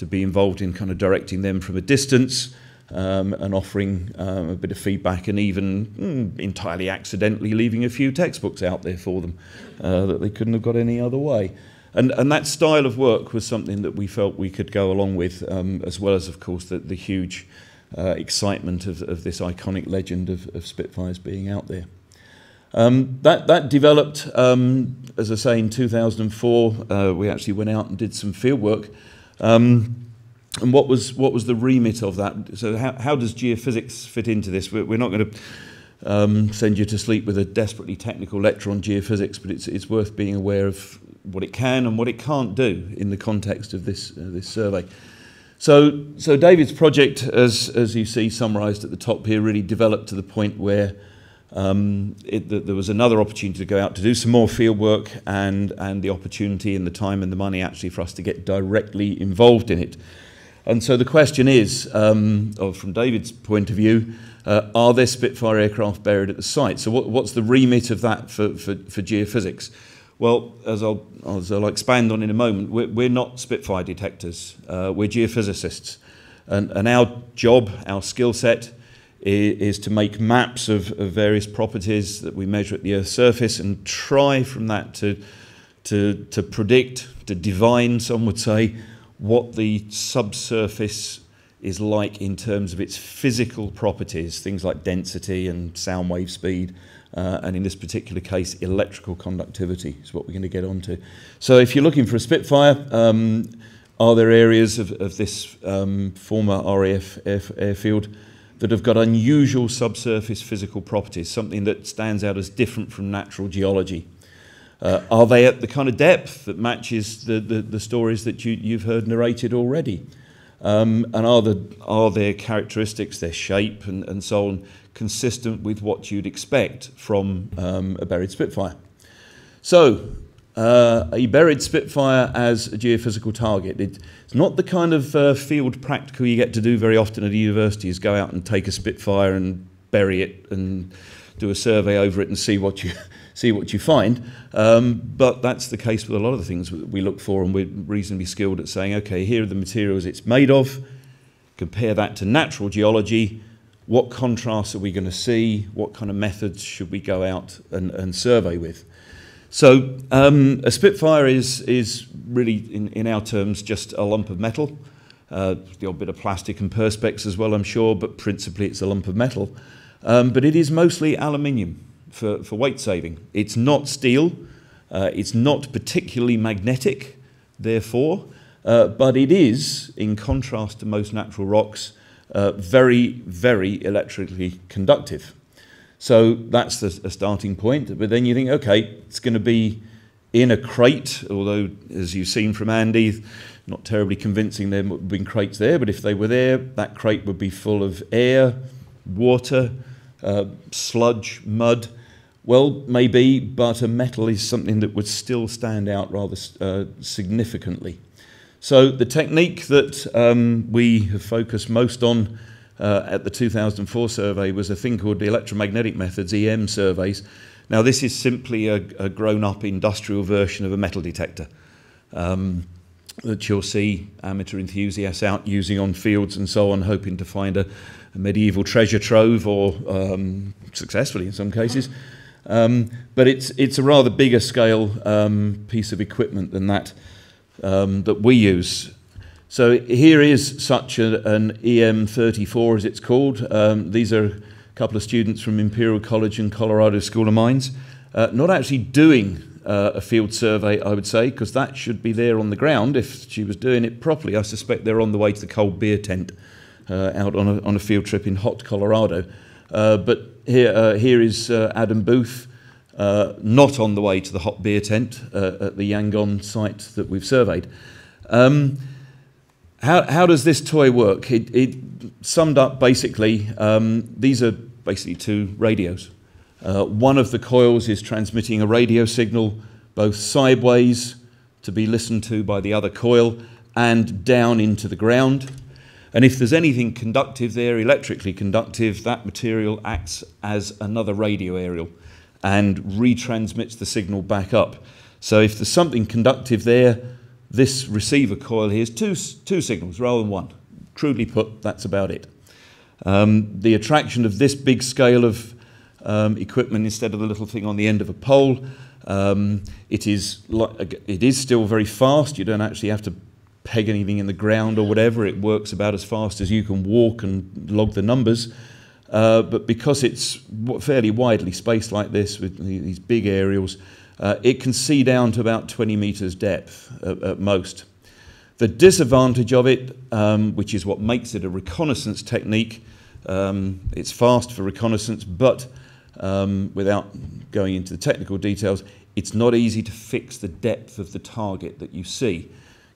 be involved in kind of directing them from a distance and offering a bit of feedback, and even entirely accidentally leaving a few textbooks out there for them that they couldn't have got any other way. And that style of work was something that we felt we could go along with, as well as, of course, the huge excitement of this iconic legend of Spitfires being out there. That developed, as I say, in 2004. We actually went out and did some field work. And what was the remit of that? So how does geophysics fit into this? We're not going to send you to sleep with a desperately technical lecture on geophysics, but it's worth being aware of what it can and what it can't do in the context of this survey. So David's project, as you see summarised at the top here, really developed to the point where there was another opportunity to go out to do some more field work, and the opportunity and the time and the money actually for us to get directly involved in it. And so the question is, from David's point of view, are there Spitfire aircraft buried at the site? So what's the remit of that for geophysics? Well, as I'll expand on in a moment, we're not Spitfire detectors. We're geophysicists. And our job, our skill set, is to make maps of various properties that we measure at the Earth's surface and try from that to predict, to divine, some would say, what the subsurface is like in terms of its physical properties, things like density and sound wave speed, and in this particular case, electrical conductivity is what we're going to get onto. So if you're looking for a Spitfire, are there areas of this former RAF airfield that have got unusual subsurface physical properties, something that stands out as different from natural geology? Are they at the kind of depth that matches the stories that you've heard narrated already? And are their characteristics, their shape and so on, consistent with what you'd expect from a buried Spitfire? So, a buried Spitfire as a geophysical target. It's not the kind of field practical you get to do very often at a university, is go out and take a Spitfire and bury it and do a survey over it and see what you find. But that's the case with a lot of the things that we look for, and we're reasonably skilled at saying, okay, here are the materials it's made of, compare that to natural geology, what contrasts are we going to see, what kind of methods should we go out and survey with. So a Spitfire is really, in our terms, just a lump of metal, the odd bit of plastic and perspex as well, I'm sure, but principally it's a lump of metal. But it is mostly aluminium for weight saving. It's not steel, it's not particularly magnetic, therefore, but it is, in contrast to most natural rocks, very, very electrically conductive. So that's a starting point. But then you think, okay, it's going to be in a crate, although, as you've seen from Andy, not terribly convincing there would have been crates there, but if they were there, that crate would be full of air, water, sludge, mud. Well, maybe, but a metal is something that would still stand out rather significantly. So the technique that we have focused most on at the 2004 survey was a thing called the electromagnetic methods, EM surveys. Now this is simply a grown-up industrial version of a metal detector that you'll see amateur enthusiasts out using on fields and so on, hoping to find a medieval treasure trove, or successfully in some cases. But it's a rather bigger scale piece of equipment than that that we use. So here is such an EM34, as it's called. These are a couple of students from Imperial College and Colorado School of Mines, not actually doing a field survey, I would say, because that should be there on the ground. If she was doing it properly, I suspect they're on the way to the cold beer tent out on a field trip in hot Colorado. But here is Adam Booth, not on the way to the hot beer tent at the Yangon site that we've surveyed. How does this toy work? It summed up basically, these are basically two radios. One of the coils is transmitting a radio signal both sideways to be listened to by the other coil and down into the ground. And if there's anything conductive there, electrically conductive, that material acts as another radio aerial and retransmits the signal back up. So if there's something conductive there, this receiver coil here is two signals rather than one. Crudely put, that's about it. The attraction of this big scale of equipment instead of the little thing on the end of a pole, it is still very fast. You don't actually have to peg anything in the ground or whatever. It works about as fast as you can walk and log the numbers. But because it's fairly widely spaced like this with these big aerials, it can see down to about 20 meters depth at most. The disadvantage of it, which is what makes it a reconnaissance technique, it's fast for reconnaissance, but without going into the technical details, it's not easy to fix the depth of the target that you see.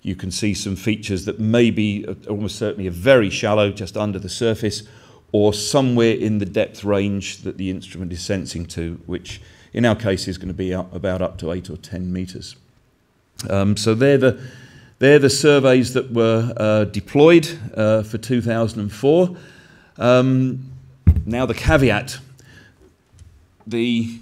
You can see some features that may be almost certainly are very shallow, just under the surface, or somewhere in the depth range that the instrument is sensing to, which in our case is going to be about up to 8 or 10 meters. So they're the surveys that were deployed for 2004. Now the caveat. The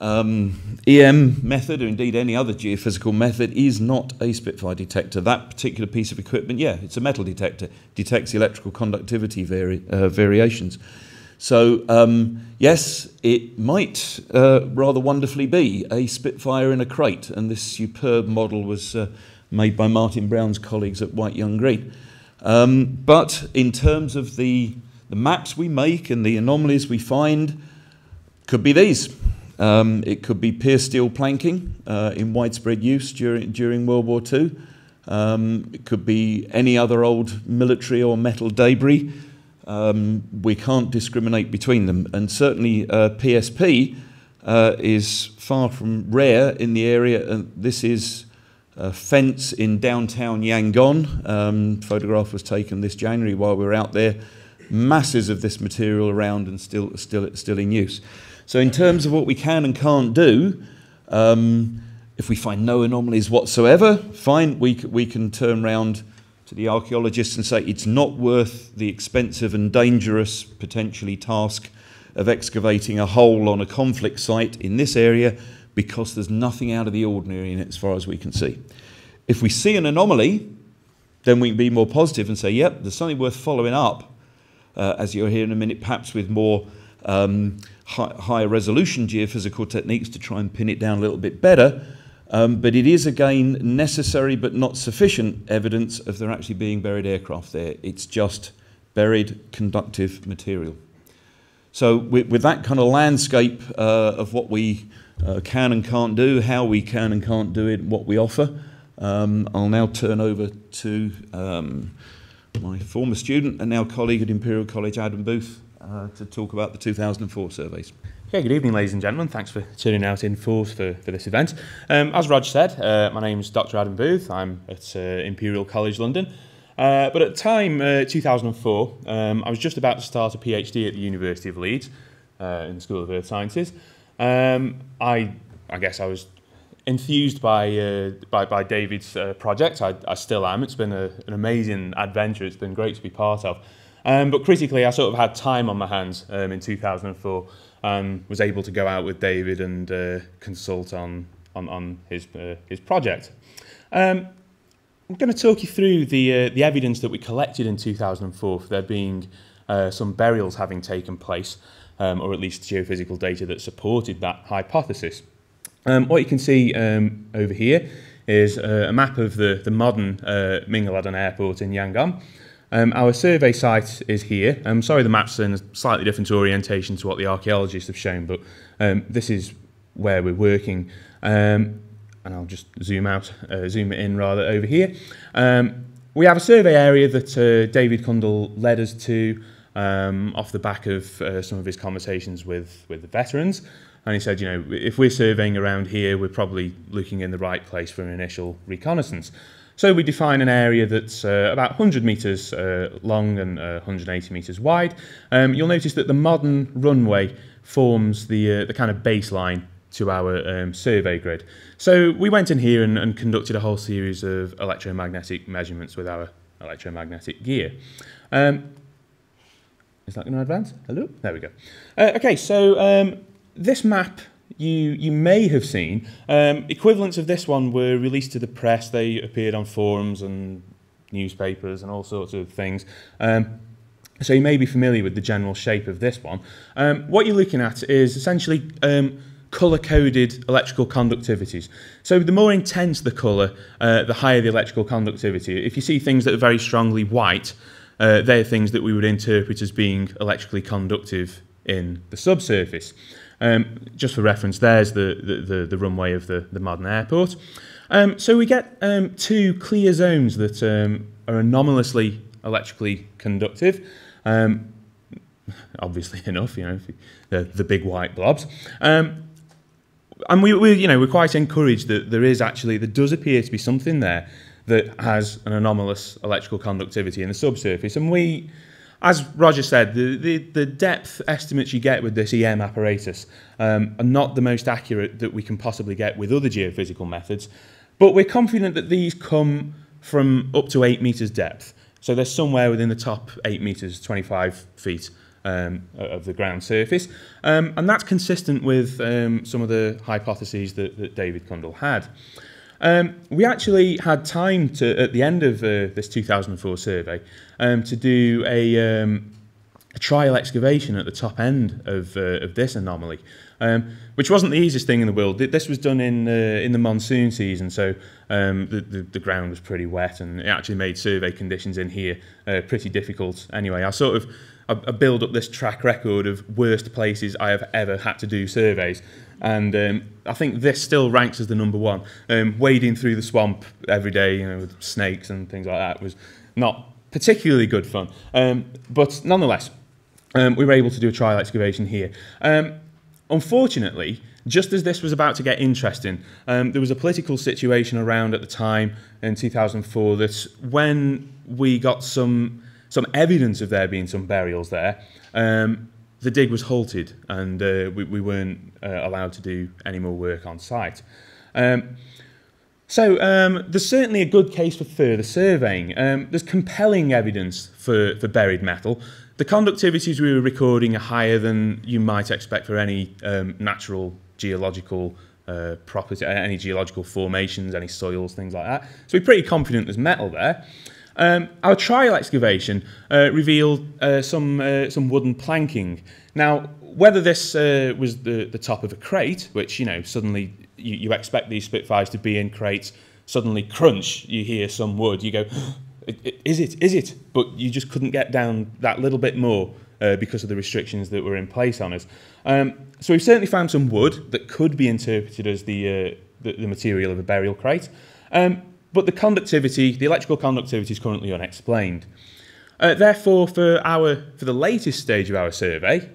EM method, or indeed any other geophysical method, is not a Spitfire detector. That particular piece of equipment, yeah, it's a metal detector, detects electrical conductivity variations. So, yes, it might rather wonderfully be a Spitfire in a crate, and this superb model was made by Martin Brown's colleagues at White Young Green. But in terms of the maps we make and the anomalies we find, could be these. It could be pierced steel planking in widespread use during World War II. It could be any other old military or metal debris. We can't discriminate between them. And certainly PSP is far from rare in the area. And this is a fence in downtown Yangon. Photograph was taken this January while we were out there. Masses of this material around and still in use. So in terms of what we can and can't do, if we find no anomalies whatsoever, fine, we can turn round to the archaeologists and say it's not worth the expensive and dangerous, potentially, task of excavating a hole on a conflict site in this area because there's nothing out of the ordinary in it as far as we can see. If we see an anomaly, then we can be more positive and say, yep, there's something worth following up, as you'll hear in a minute, perhaps with more higher resolution geophysical techniques to try and pin it down a little bit better. But it is, again, necessary but not sufficient evidence of there actually being buried aircraft there. It's just buried conductive material. So with that kind of landscape of what we can and can't do, how we can and can't do it, what we offer, I'll now turn over to my former student and now colleague at Imperial College, Adam Booth, to talk about the 2004 surveys. Okay, good evening, ladies and gentlemen. Thanks for turning out in force for this event. As Rog said, my name is Dr. Adam Booth. I'm at Imperial College London. But at the time, 2004, I was just about to start a PhD at the University of Leeds in the School of Earth Sciences. I guess I was enthused by David's project. I still am. It's been an amazing adventure. It's been great to be part of. But critically, I sort of had time on my hands in 2004 and was able to go out with David and consult on his project. I'm going to talk you through the evidence that we collected in 2004 for there being some burials having taken place, or at least geophysical data that supported that hypothesis. What you can see over here is a map of the modern Mingaladon Airport in Yangon. Our survey site is here. I'm sorry the map's in a slightly different orientation to what the archaeologists have shown, but this is where we're working. And I'll just zoom it in rather over here. We have a survey area that David Kundle led us to off the back of some of his conversations with the veterans. And he said, you know, if we're surveying around here, we're probably looking in the right place for an initial reconnaissance. So we define an area that's about 100 metres long and 180 metres wide. You'll notice that the modern runway forms the kind of baseline to our survey grid. So we went in here and conducted a whole series of electromagnetic measurements with our electromagnetic gear. Is that going to advance? Hello? There we go. Okay, so this map you may have seen. Equivalents of this one were released to the press. They appeared on forums and newspapers and all sorts of things. So you may be familiar with the general shape of this one. What you're looking at is essentially colour-coded electrical conductivities. So the more intense the colour, the higher the electrical conductivity. If you see things that are very strongly white, they're things that we would interpret as being electrically conductive in the subsurface. Just for reference, there's the runway of the modern airport. So we get two clear zones that are anomalously electrically conductive. Obviously enough, you know, the big white blobs. And we're quite encouraged that there does appear to be something there that has an anomalous electrical conductivity in the subsurface. And we, as Roger said, the depth estimates you get with this EM apparatus are not the most accurate that we can possibly get with other geophysical methods, but we're confident that these come from up to 8 metres depth. So they're somewhere within the top 8 metres, 25 feet of the ground surface. And that's consistent with some of the hypotheses that David Kundle had. We actually had time at the end of this 2004 survey to do a trial excavation at the top end of this anomaly, which wasn't the easiest thing in the world. This was done in the monsoon season, so the ground was pretty wet, and it actually made survey conditions in here pretty difficult. Anyway, I build up this track record of worst places I have ever had to do surveys. And I think this still ranks as the number one. Wading through the swamp every day, you know, with snakes and things like that was not particularly good fun. But nonetheless, we were able to do a trial excavation here. Unfortunately, just as this was about to get interesting, there was a political situation around at the time in 2004 that when we got some evidence of there being some burials there, the dig was halted, and we weren't allowed to do any more work on site. So there's certainly a good case for further surveying. There's compelling evidence for buried metal. The conductivities we were recording are higher than you might expect for any natural geological property, any geological formations, any soils, things like that. So we're pretty confident there's metal there. Our trial excavation revealed some wooden planking. Now, whether this was the top of a crate, which, you know, suddenly you expect these Spitfires to be in crates, suddenly crunch, you hear some wood, you go, is it? But you just couldn't get down that little bit more because of the restrictions that were in place on us. So we've certainly found some wood that could be interpreted as the material of a burial crate. But the electrical conductivity is currently unexplained. Therefore, for the latest stage of our survey,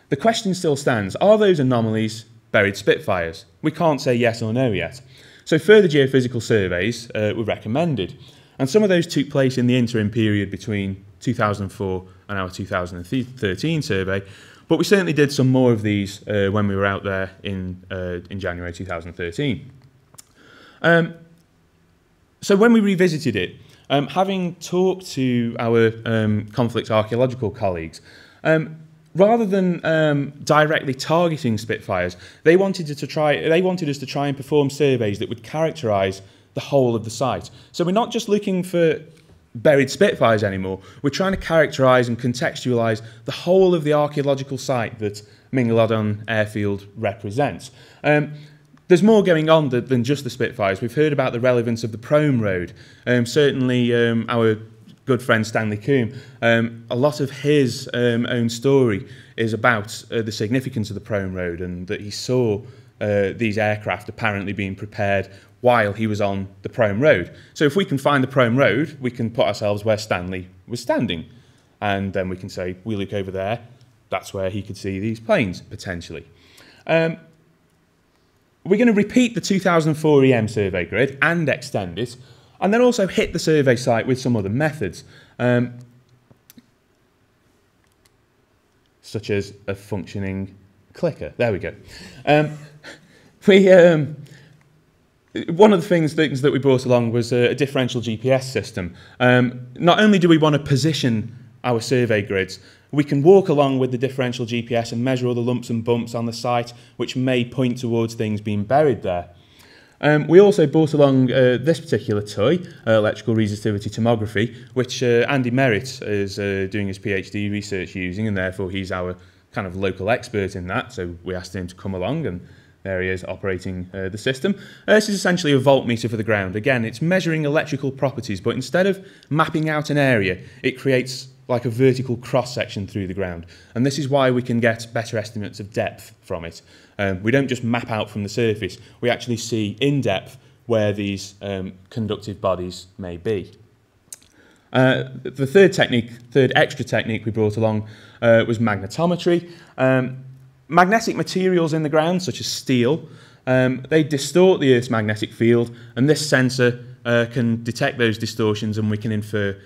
the question still stands: are those anomalies buried Spitfires? We can't say yes or no yet. So further geophysical surveys were recommended, and some of those took place in the interim period between 2004 and our 2013 survey. But we certainly did some more of these when we were out there in January 2013. So when we revisited it, having talked to our conflict archaeological colleagues, rather than directly targeting Spitfires, they wanted us to try and perform surveys that would characterise the whole of the site. So we're not just looking for buried Spitfires anymore. We're trying to characterise and contextualise the whole of the archaeological site that Mingaladon Airfield represents. there's more going on than just the Spitfires. We've heard about the relevance of the Prome Road. Certainly our good friend Stanley Coombe, a lot of his own story is about the significance of the Prome Road, and that he saw these aircraft apparently being prepared while he was on the Prome Road. So if we can find the Prome Road, we can put ourselves where Stanley was standing. And then we can say, we look over there, that's where he could see these planes, potentially. We're going to repeat the 2004 EM survey grid and extend it, and then also hit the survey site with some other methods, such as a functioning clicker. There we go. One of the things that we brought along was a differential GPS system. Not only do we want to position our survey grids, we can walk along with the differential GPS and measure all the lumps and bumps on the site, which may point towards things being buried there. We also brought along this particular toy, electrical resistivity tomography, which Andy Merritt is doing his PhD research using, and therefore he's our kind of local expert in that. So we asked him to come along, and there he is operating the system. This is essentially a voltmeter for the ground. Again, it's measuring electrical properties, but instead of mapping out an area, it creates like a vertical cross-section through the ground. And this is why we can get better estimates of depth from it. We don't just map out from the surface, we actually see in depth where these conductive bodies may be. The third extra technique we brought along was magnetometry. Magnetic materials in the ground, such as steel, they distort the Earth's magnetic field, and this sensor can detect those distortions, and we can infer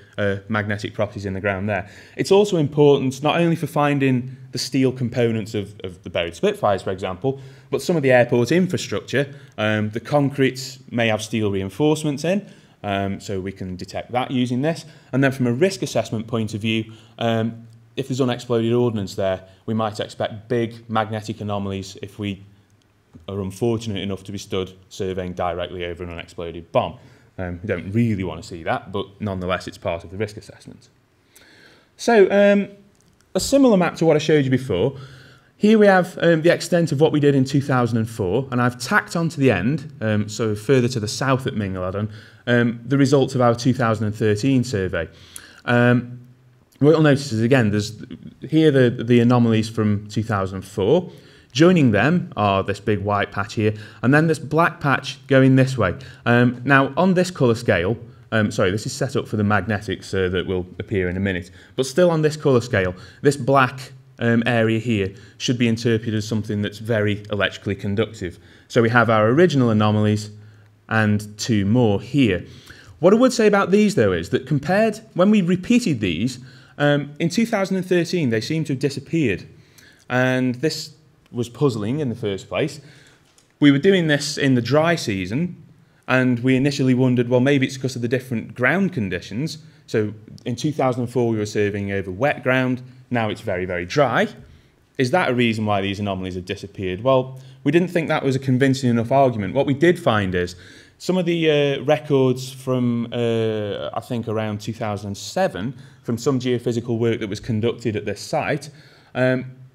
magnetic properties in the ground there. It's also important not only for finding the steel components of the buried Spitfires, for example, but some of the airport infrastructure. The concrete may have steel reinforcements in, so we can detect that using this. And then from a risk assessment point of view, if there's unexploded ordnance there, we might expect big magnetic anomalies if we are unfortunate enough to be stood surveying directly over an unexploded bomb. We don't really want to see that, but nonetheless it's part of the risk assessment. So a similar map to what I showed you before. Here we have the extent of what we did in 2004, and I've tacked onto the end, so further to the south at Mingleadon, the results of our 2013 survey. What you'll notice is, again, there's here the anomalies from 2004. Joining them are this big white patch here, and then this black patch going this way. Now, on this colour scale, sorry, this is set up for the magnetics that will appear in a minute, but still on this colour scale, this black area here should be interpreted as something that's very electrically conductive. So we have our original anomalies and two more here. What I would say about these, though, is that compared, when we repeated these, in 2013, they seem to have disappeared. And this was puzzling in the first place. We were doing this in the dry season, and we initially wondered, well, maybe it's because of the different ground conditions. So in 2004, we were surveying over wet ground. Now it's very, very dry. Is that a reason why these anomalies have disappeared? Well, we didn't think that was a convincing enough argument. What we did find is some of the records from, I think, around 2007, from some geophysical work that was conducted at this site,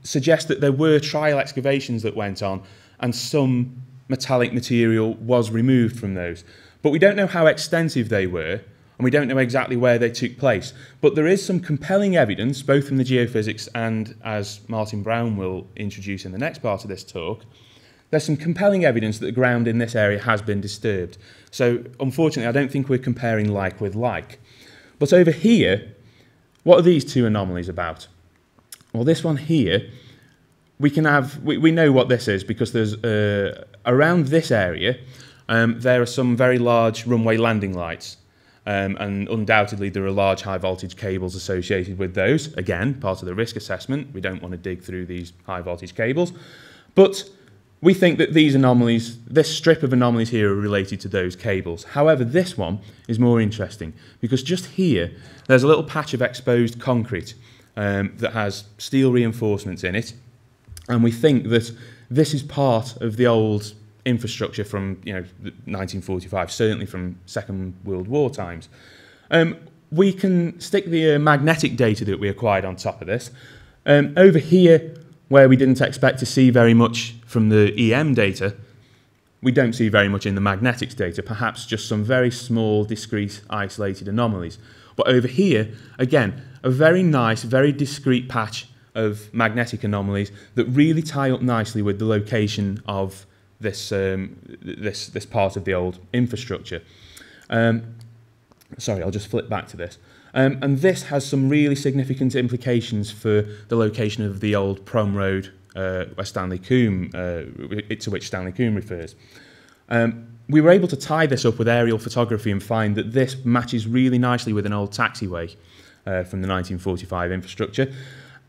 suggest that there were trial excavations that went on, and some metallic material was removed from those. But we don't know how extensive they were, and we don't know exactly where they took place. But there is some compelling evidence, both from the geophysics and, as Martin Brown will introduce in the next part of this talk, there's some compelling evidence that the ground in this area has been disturbed. So, unfortunately, I don't think we're comparing like with like. But over here, what are these two anomalies about? Well, this one here, we know what this is because there's, around this area, there are some very large runway landing lights. And undoubtedly there are large high voltage cables associated with those. Again, part of the risk assessment. We don't want to dig through these high voltage cables. But we think that these anomalies, this strip of anomalies here, are related to those cables. However, this one is more interesting because just here, there's a little patch of exposed concrete that has steel reinforcements in it. And we think that this is part of the old infrastructure from 1945, certainly from Second World War times. We can stick the magnetic data that we acquired on top of this. Over here, where we didn't expect to see very much from the EM data, we don't see very much in the magnetics data, perhaps just some very small, discrete, isolated anomalies. But over here, again, a very nice, very discrete patch of magnetic anomalies that really tie up nicely with the location of this, this part of the old infrastructure. Sorry, I'll just flip back to this. And this has some really significant implications for the location of the old Prom Road, where Stanley Coombe, to which Stanley Coombe refers. We were able to tie this up with aerial photography and find that this matches really nicely with an old taxiway from the 1945 infrastructure.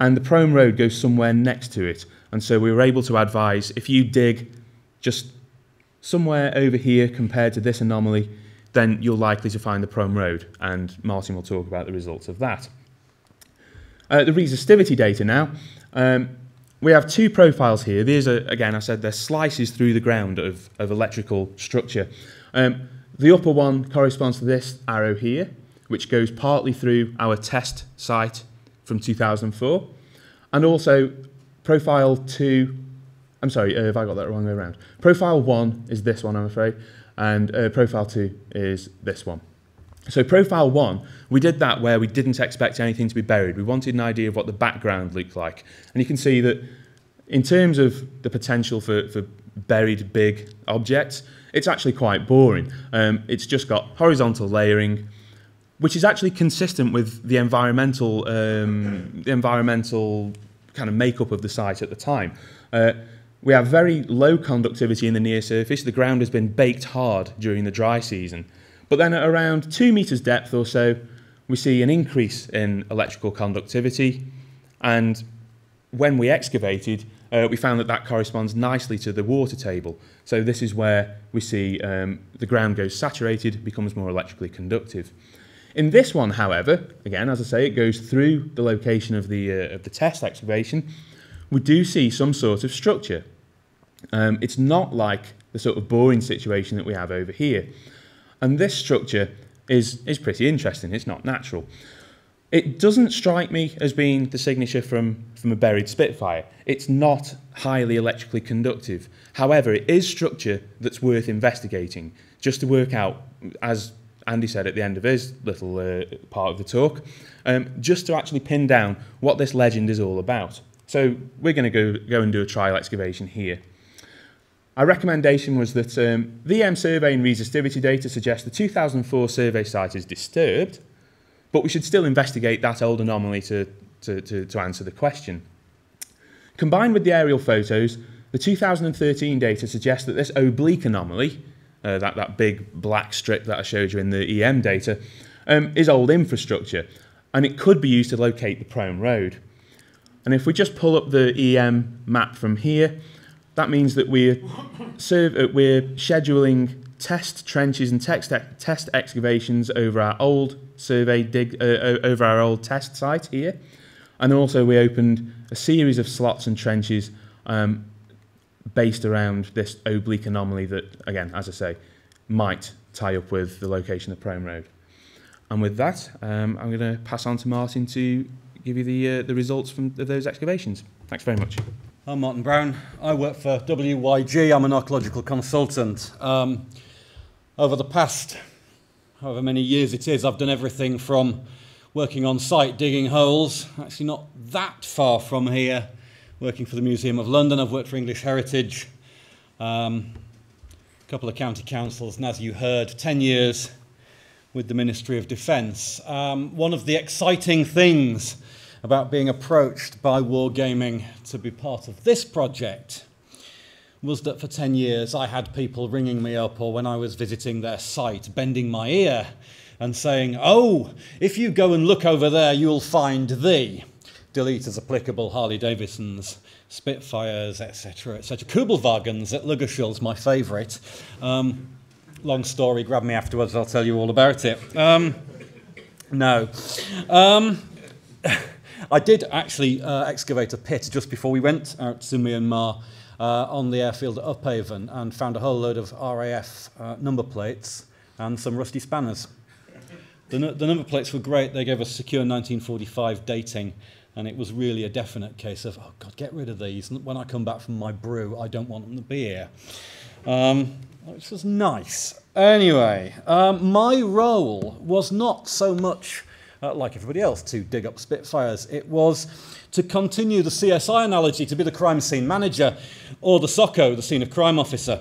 And the Prom Road goes somewhere next to it. And so we were able to advise, if you dig just somewhere over here compared to this anomaly, then you're likely to find the Prom Road, and Martin will talk about the results of that. The resistivity data now. We have two profiles here. These are, again, I said they're slices through the ground of electrical structure. The upper one corresponds to this arrow here, which goes partly through our test site from 2004, and also profile 2, I'm sorry, have I got that the wrong way around? Profile 1 is this one, I'm afraid, and profile 2 is this one. So profile 1, we did that where we didn't expect anything to be buried. We wanted an idea of what the background looked like. And you can see that in terms of the potential for buried big objects, it's actually quite boring. It's just got horizontal layering, which is actually consistent with the environmental kind of makeup of the site at the time. We have very low conductivity in the near surface. The ground has been baked hard during the dry season. But then at around 2 meters depth or so, we see an increase in electrical conductivity. And when we excavated, we found that that corresponds nicely to the water table. So this is where we see the ground goes saturated, becomes more electrically conductive. In this one, however, again, as I say, it goes through the location of the test excavation. We do see some sort of structure. It's not like the sort of boring situation that we have over here. And this structure is pretty interesting. It's not natural. It doesn't strike me as being the signature from a buried Spitfire. It's not highly electrically conductive. However, it is structure that's worth investigating, just to work out, as Andy said at the end of his little part of the talk, just to actually pin down what this legend is all about. So we're going to go and do a trial excavation here. Our recommendation was that the EM survey and resistivity data suggest the 2004 survey site is disturbed, but we should still investigate that old anomaly to answer the question. Combined with the aerial photos, the 2013 data suggests that this oblique anomaly, that big black strip that I showed you in the EM data, is old infrastructure, and it could be used to locate the Prom Road. And if we just pull up the EM map from here, that means that we're scheduling test trenches and test excavations over our old over our old test site here, and also we opened a series of slots and trenches based around this oblique anomaly that, again, as I say, might tie up with the location of Prom Road. And with that, I'm going to pass on to Martin to give you the results of those excavations. Thanks very much. I'm Martin Brown. I work for WYG. I'm an archaeological consultant. Over the past, however many years it is, I've done everything from working on site, digging holes, actually not that far from here, working for the Museum of London. I've worked for English Heritage, a couple of county councils, and as you heard, 10 years with the Ministry of Defence. One of the exciting things about being approached by Wargaming to be part of this project was that for 10 years I had people ringing me up, or when I was visiting their site, bending my ear and saying, oh, if you go and look over there, you'll find the, delete as applicable, Harley-Davidsons, Spitfires, etc., etc. Kubelwagens at Luggerschul's, my favourite. Long story, grab me afterwards, I'll tell you all about it. No. I did actually excavate a pit just before we went out to Myanmar on the airfield at Uphaven, and found a whole load of RAF number plates and some rusty spanners. The number plates were great. They gave us secure 1945 dating, and it was really a definite case of, oh God, get rid of these. When I come back from my brew, I don't want them to be here. which was nice. Anyway, my role was not so much, like everybody else, to dig up Spitfires. It was to continue the CSI analogy, to be the crime scene manager, or the SOCO, the scene of crime officer.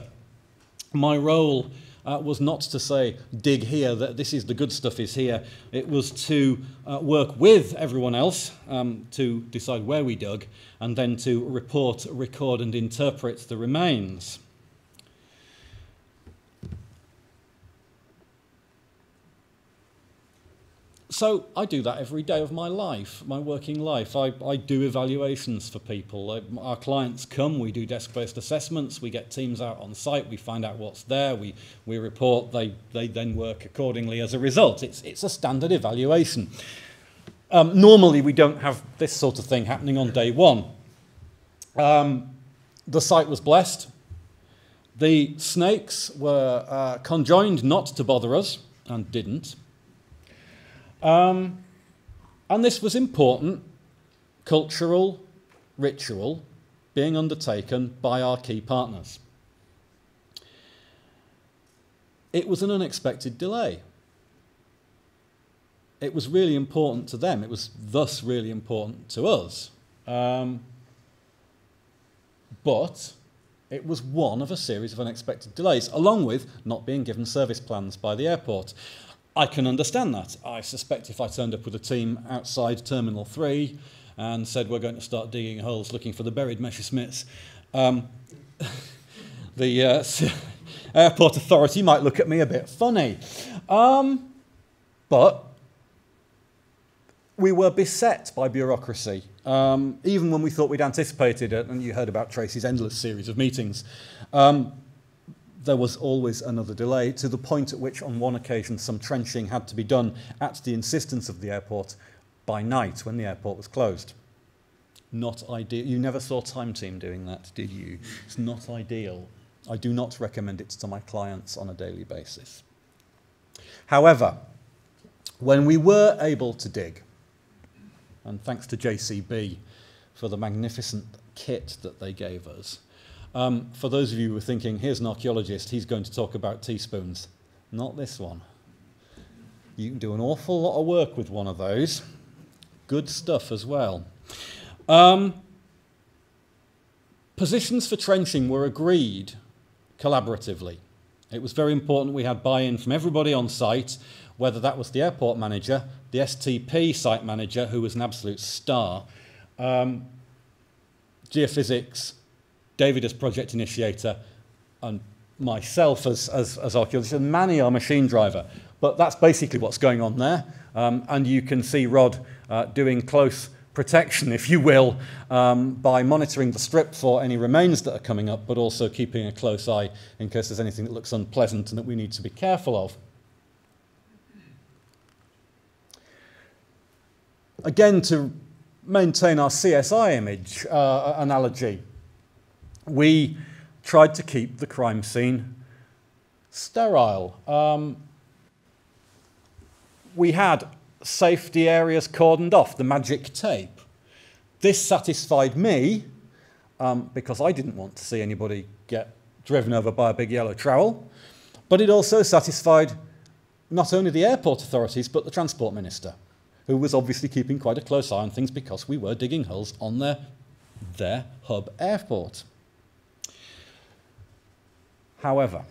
My role was not to say, dig here, that this is the good stuff is here. It was to work with everyone else to decide where we dug, and then to report, record, and interpret the remains. So I do that every day of my life, my working life. I do evaluations for people. Our clients come, we do desk-based assessments, we get teams out on site, we find out what's there, we report, they then work accordingly as a result. It's a standard evaluation. Normally we don't have this sort of thing happening on day one. The site was blessed. The snakes were conjoined not to bother us, and didn't. And this was important cultural ritual being undertaken by our key partners. It was an unexpected delay. It was really important to them. It was thus really important to us. But it was one of a series of unexpected delays, along with not being given service plans by the airport. I can understand that. I suspect if I turned up with a team outside Terminal 3 and said we're going to start digging holes looking for the buried Messerschmitts, the airport authority might look at me a bit funny. But we were beset by bureaucracy. Even when we thought we'd anticipated it, and you heard about Tracy's endless series of meetings, there was always another delay, to the point at which on one occasion some trenching had to be done at the insistence of the airport by night when the airport was closed. Not ideal. You never saw Time Team doing that, did you? It's not ideal. I do not recommend it to my clients on a daily basis. However, when we were able to dig, and thanks to JCB for the magnificent kit that they gave us, for those of you who are thinking, here's an archaeologist, he's going to talk about teaspoons. Not this one. You can do an awful lot of work with one of those. Good stuff as well. Positions for trenching were agreed collaboratively. It was very important we had buy-in from everybody on site, whether that was the airport manager, the STP site manager, who was an absolute star, geophysics, David as project initiator, and myself as archaeologist, and Manny, our machine driver. But that's basically what's going on there. And you can see Rod doing close protection, if you will, by monitoring the strip for any remains that are coming up, but also keeping a close eye in case there's anything that looks unpleasant and that we need to be careful of. Again, to maintain our CSI image analogy, we tried to keep the crime scene sterile. We had safety areas cordoned off, the magic tape. This satisfied me because I didn't want to see anybody get driven over by a big yellow trowel, but it also satisfied not only the airport authorities but the transport minister, who was obviously keeping quite a close eye on things because we were digging holes on their hub airport. However,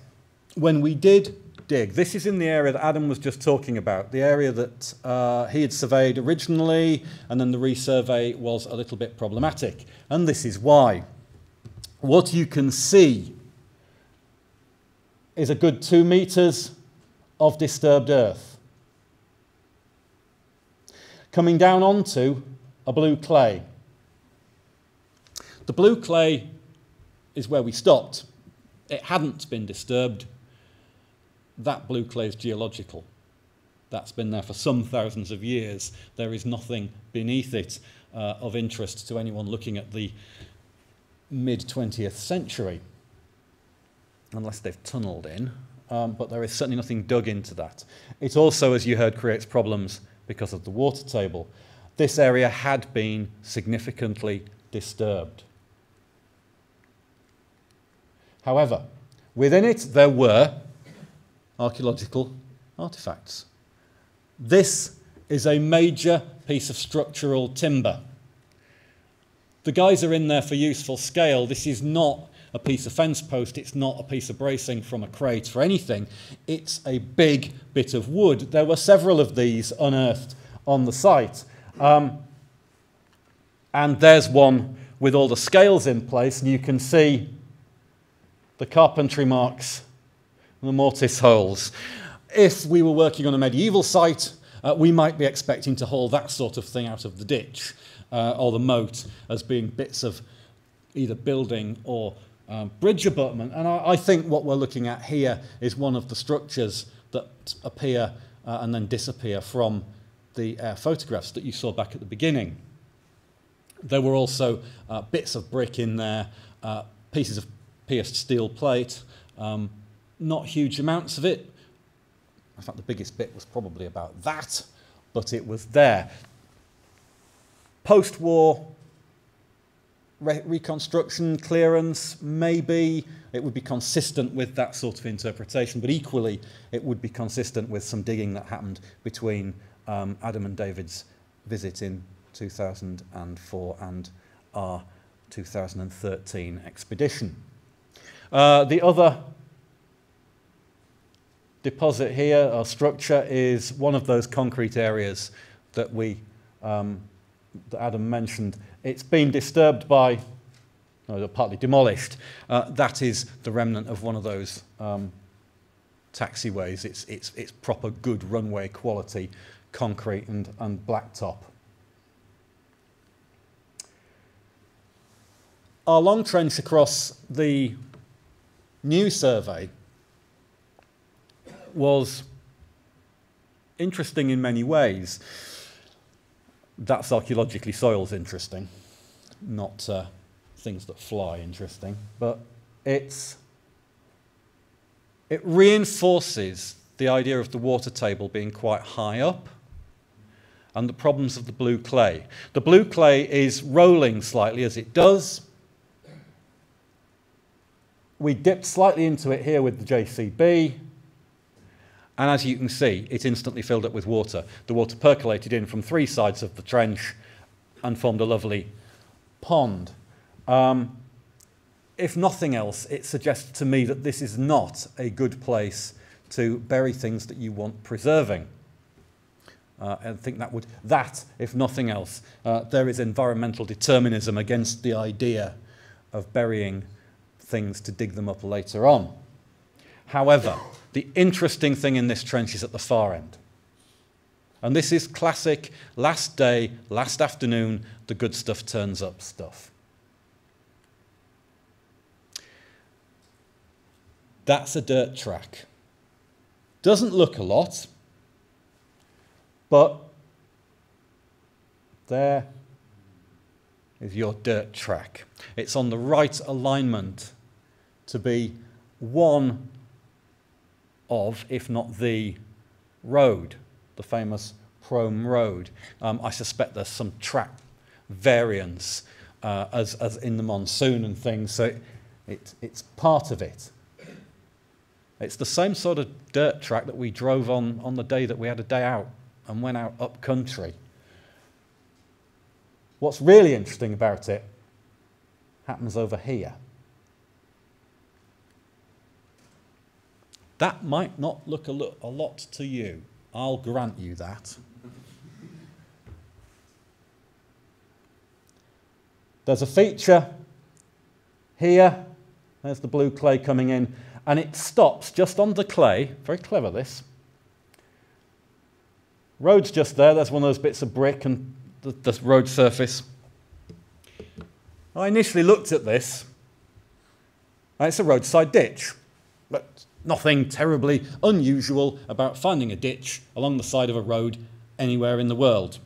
when we did dig, this is in the area that Adam was just talking about, the area that he had surveyed originally, and then the resurvey was a little bit problematic. And this is why. What you can see is a good 2 meters of disturbed earth coming down onto a blue clay. The blue clay is where we stopped. It hadn't been disturbed. That blue clay is geological. That's been there for some thousands of years. There is nothing beneath it of interest to anyone looking at the mid-20th century, unless they've tunnelled in, but there is certainly nothing dug into that. It also, as you heard, creates problems because of the water table. This area had been significantly disturbed. However, Within it, there were archaeological artefacts. This is a major piece of structural timber. The guys are in there for useful scale. This is not a piece of fence post. It's not a piece of bracing from a crate for anything. It's a big bit of wood. There were several of these unearthed on the site. And there's one with all the scales in place, and you can see the carpentry marks and the mortise holes. If we were working on a medieval site, we might be expecting to haul that sort of thing out of the ditch or the moat as being bits of either building or bridge abutment. And I think what we're looking at here is one of the structures that appear and then disappear from the photographs that you saw back at the beginning. There were also bits of brick in there, pieces of pierced steel plate, not huge amounts of it. In fact, the biggest bit was probably about that, but it was there. Post-war reconstruction, clearance, maybe it would be consistent with that sort of interpretation, but equally it would be consistent with some digging that happened between Adam and David's visit in 2004 and our 2013 expedition. The other deposit here, or structure, is one of those concrete areas that that Adam mentioned. It's been disturbed by, partly demolished. That is the remnant of one of those taxiways. It's proper good runway quality concrete and blacktop. Our long trench across the new survey was interesting in many ways. That's archaeologically soils interesting, not things that fly interesting, but it reinforces the idea of the water table being quite high up and the problems of the blue clay. The blue clay is rolling slightly as it does. We dipped slightly into it here with the JCB, and as you can see, it instantly filled up with water. The water percolated in from three sides of the trench and formed a lovely pond. If nothing else, it suggests to me that this is not a good place to bury things that you want preserving. I think that, if nothing else, there is environmental determinism against the idea of burying things to dig them up later on. However, the interesting thing in this trench is at the far end. And this is classic last day, last afternoon, the good stuff turns up stuff. That's a dirt track. Doesn't look a lot, but there is your dirt track. It's on the right alignment to be one of, if not the, road, the famous Prome Road. I suspect there's some track variance as in the monsoon and things, so it's part of it. It's the same sort of dirt track that we drove on the day that we had a day out and went out up country. What's really interesting about it happens over here. That might not look a lot to you. I'll grant you that. There's a feature here. There's the blue clay coming in. And it stops just on the clay. Very clever, this. Road's just there. There's one of those bits of brick and the road surface. I initially looked at this. And it's a roadside ditch. But nothing terribly unusual about finding a ditch along the side of a road anywhere in the world.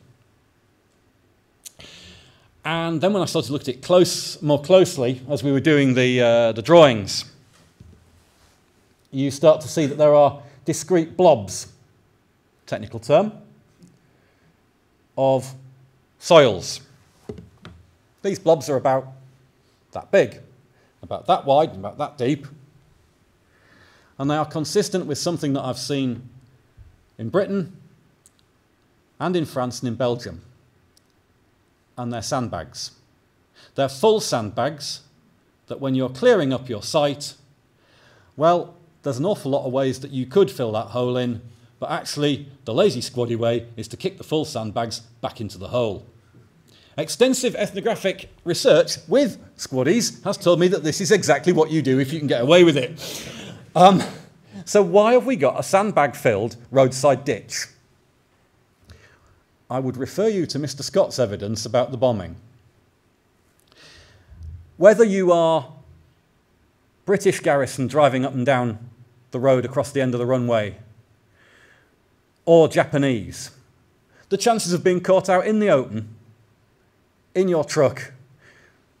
And then when I started to look at it more closely, as we were doing the drawings, you start to see that there are discrete blobs, technical term, of soils. These blobs are about that big, about that wide, and about that deep. and they are consistent with something that I've seen in Britain and in France and in Belgium. And they're sandbags. They're full sandbags that when you're clearing up your site, well, there's an awful lot of ways that you could fill that hole in, but actually the lazy squaddy way is to kick the full sandbags back into the hole. Extensive ethnographic research with squaddies has told me that this is exactly what you do if you can get away with it. So why have we got a sandbag-filled roadside ditch? I would refer you to Mr. Scott's evidence about the bombing. Whether you are British garrison driving up and down the road across the end of the runway, or Japanese, the chances of being caught out in the open, in your truck,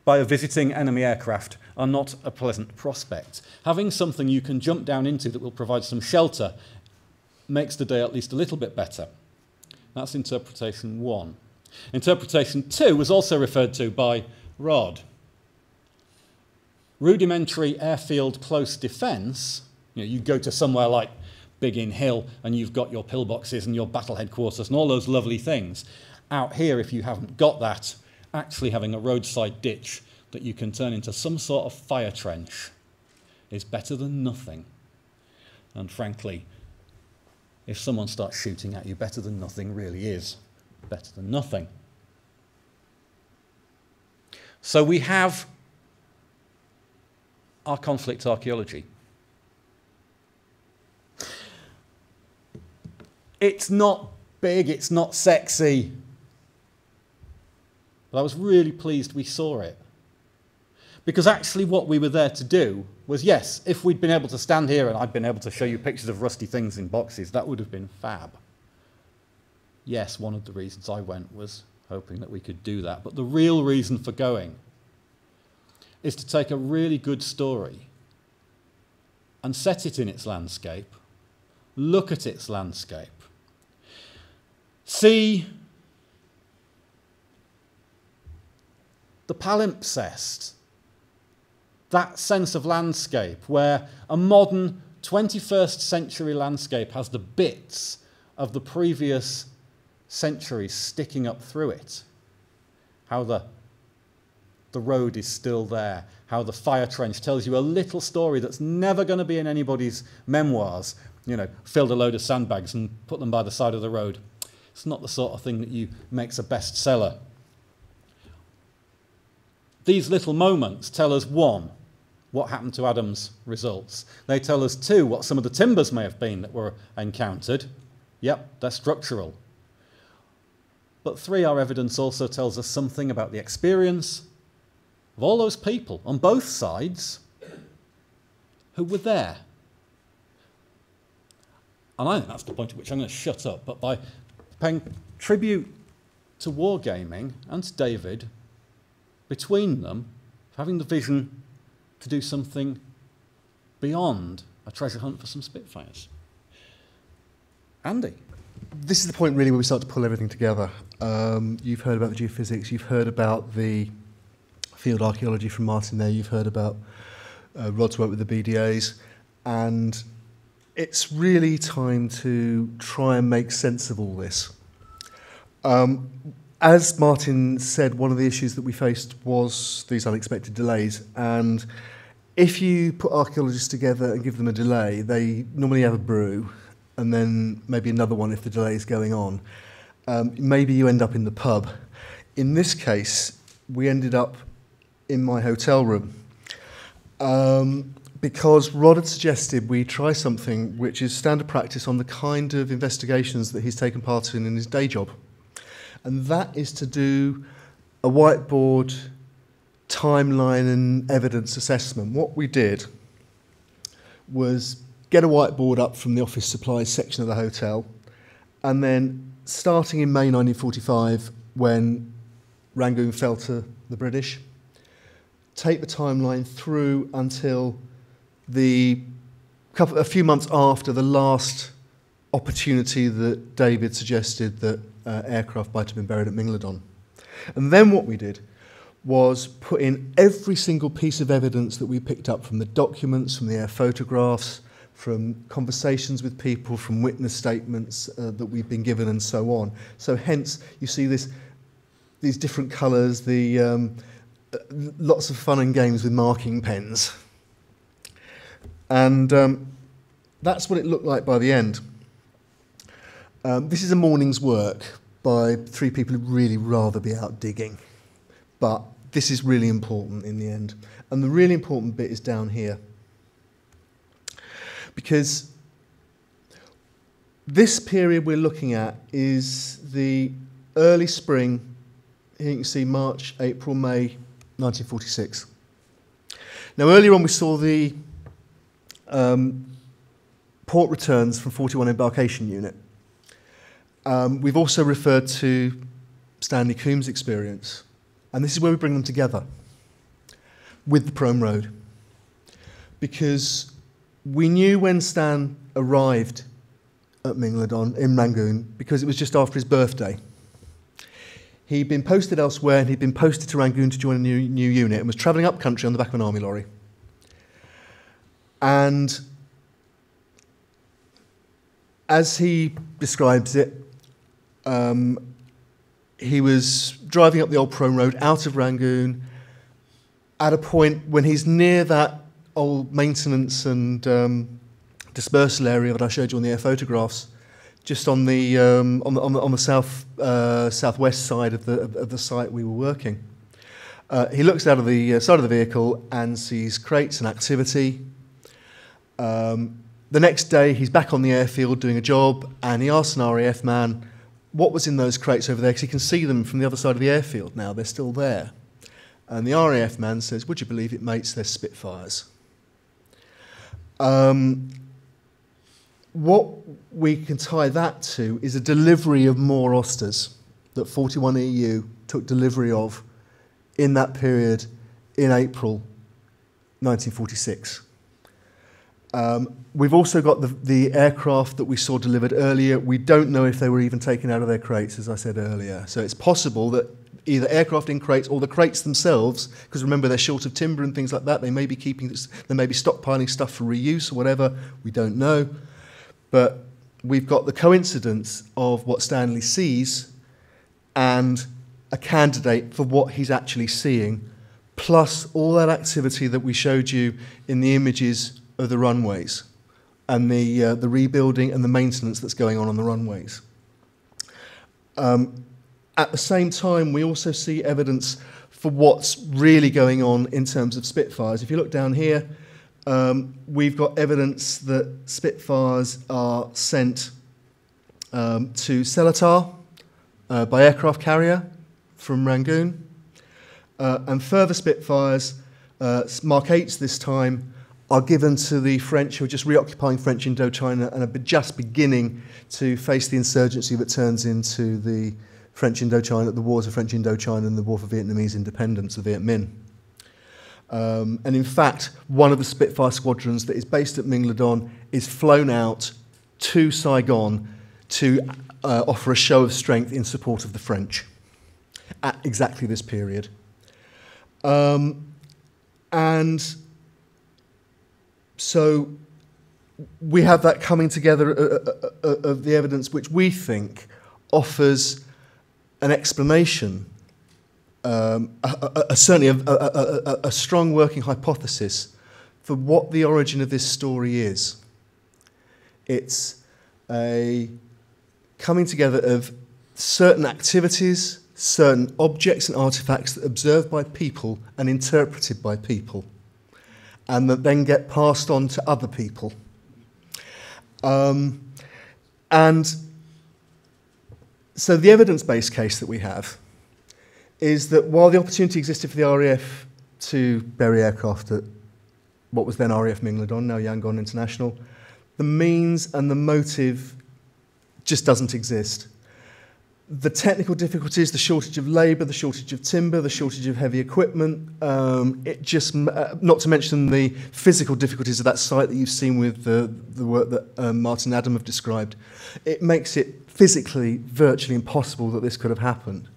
by a visiting enemy aircraft are not a pleasant prospect. Having something you can jump down into that will provide some shelter makes the day at least a little bit better. That's interpretation 1. Interpretation 2 was also referred to by Rod. Rudimentary airfield close defence, you go to somewhere like Biggin Hill and you've got your pillboxes and your battle headquarters and all those lovely things. Out here, if you haven't got that, actually having a roadside ditch that you can turn into some sort of fire trench is better than nothing. And frankly, if someone starts shooting at you, better than nothing really is better than nothing. So we have our conflict archaeology. It's not big, it's not sexy, but I was really pleased we saw it. Because actually what we were there to do was, yes, if we'd been able to stand here and I'd been able to show you pictures of rusty things in boxes, that would have been fab. Yes, one of the reasons I went was hoping that we could do that. But the real reason for going is to take a really good story and set it in its landscape, look at its landscape, see the palimpsest, that sense of landscape where a modern 21st century landscape has the bits of the previous centuries sticking up through it. How the road is still there, how the fire trench tells you a little story that's never going to be in anybody's memoirs. Filled a load of sandbags and put them by the side of the road. It's not the sort of thing that makes a bestseller. These little moments tell us, 1, what happened to Adam's results. They tell us, 2, what some of the timbers may have been that were encountered. Yep, they're structural. But 3, our evidence also tells us something about the experience of all those people on both sides who were there. And I think that's the point at which I'm going to shut up, but by paying tribute to wargaming and to David, between them, having the vision to do something beyond a treasure hunt for some Spitfires. Andy? This is the point really where we start to pull everything together. You've heard about the geophysics, you've heard about the field archaeology from Martin there, you've heard about Rod's work with the BDAs, and it's really time to try and make sense of all this. As Martin said, one of the issues that we faced was these unexpected delays, and if you put archaeologists together and give them a delay, they normally have a brew, and then maybe another one if the delay is going on. Maybe you end up in the pub. In this case, we ended up in my hotel room because Rod had suggested we try something which is standard practice on the kind of investigations that he's taken part in his day job. And that is to do a whiteboard timeline and evidence assessment. What we did was get a whiteboard up from the office supplies section of the hotel, and then starting in May 1945, when Rangoon fell to the British, take the timeline through until a few months after the last opportunity that David suggested that aircraft might have been buried at Mingledon. And then what we did was put in every single piece of evidence that we picked up from the documents, from the air photographs, from conversations with people, from witness statements that we've been given, and so on. So hence, you see these different colours, lots of fun and games with marking pens. And that's what it looked like by the end. This is a morning's work by 3 people who'd really rather be out digging. But this is really important in the end. And the really important bit is down here. Because this period we're looking at is the early spring, here you can see March, April, May 1946. Now earlier on we saw the port returns from 41 Embarkation Unit. We've also referred to Stanley Coombs' experience, and this is where we bring them together with the Prome Road. Because we knew when Stan arrived at Mingladon in Rangoon, because it was just after his birthday. He'd been posted elsewhere, and he'd been posted to Rangoon to join a new unit, and was travelling up country on the back of an army lorry. And as he describes it, he was driving up the old Prome Road out of Rangoon at a point when he's near that old maintenance and dispersal area that I showed you on the air photographs, just on the southwest side of the site we were working. He looks out of the side of the vehicle and sees crates and activity. The next day, he's back on the airfield doing a job, and he asks an RAF man what was in those crates over there, because he can see them from the other side of the airfield now. They're still there. And the RAF man says, "Would you believe it, mates, they're Spitfires." What we can tie that to is a delivery of more Osters that 41 EU took delivery of in that period in April 1946. We've also got the aircraft that we saw delivered earlier. We don't know if they were even taken out of their crates, as I said earlier. So it's possible that either aircraft in crates or the crates themselves, because remember they're short of timber and things like that, they may be stockpiling stuff for reuse or whatever. We don't know. But we've got the coincidence of what Stanley sees and a candidate for what he's actually seeing, plus all that activity that we showed you in the images of the runways and the rebuilding and the maintenance that's going on the runways. At the same time, we also see evidence for what's really going on in terms of Spitfires. If you look down here, we've got evidence that Spitfires are sent to Seletar by aircraft carrier from Rangoon, and further Spitfires, Mark 8s this time, are given to the French, who are just reoccupying French Indochina and are just beginning to face the insurgency that turns into the French Indochina, the wars of French Indochina and the war for Vietnamese independence, the Viet Minh. And in fact, one of the Spitfire squadrons that is based at Mingladon is flown out to Saigon to offer a show of strength in support of the French at exactly this period. And so we have that coming together of the evidence which we think offers an explanation, certainly a strong working hypothesis for what the origin of this story is. It's a coming together of certain activities, certain objects and artifacts that are observed by people and interpreted by people, and that then get passed on to other people. And so the evidence-based case that we have is that while the opportunity existed for the RAF to bury aircraft at what was then RAF Mingladon, now Yangon International, the means and the motive just doesn't exist. The technical difficulties, the shortage of labour, the shortage of timber, the shortage of heavy equipment, not to mention the physical difficulties of that site that you've seen with the work that Martin and Adam have described, it makes it physically virtually impossible that this could have happened.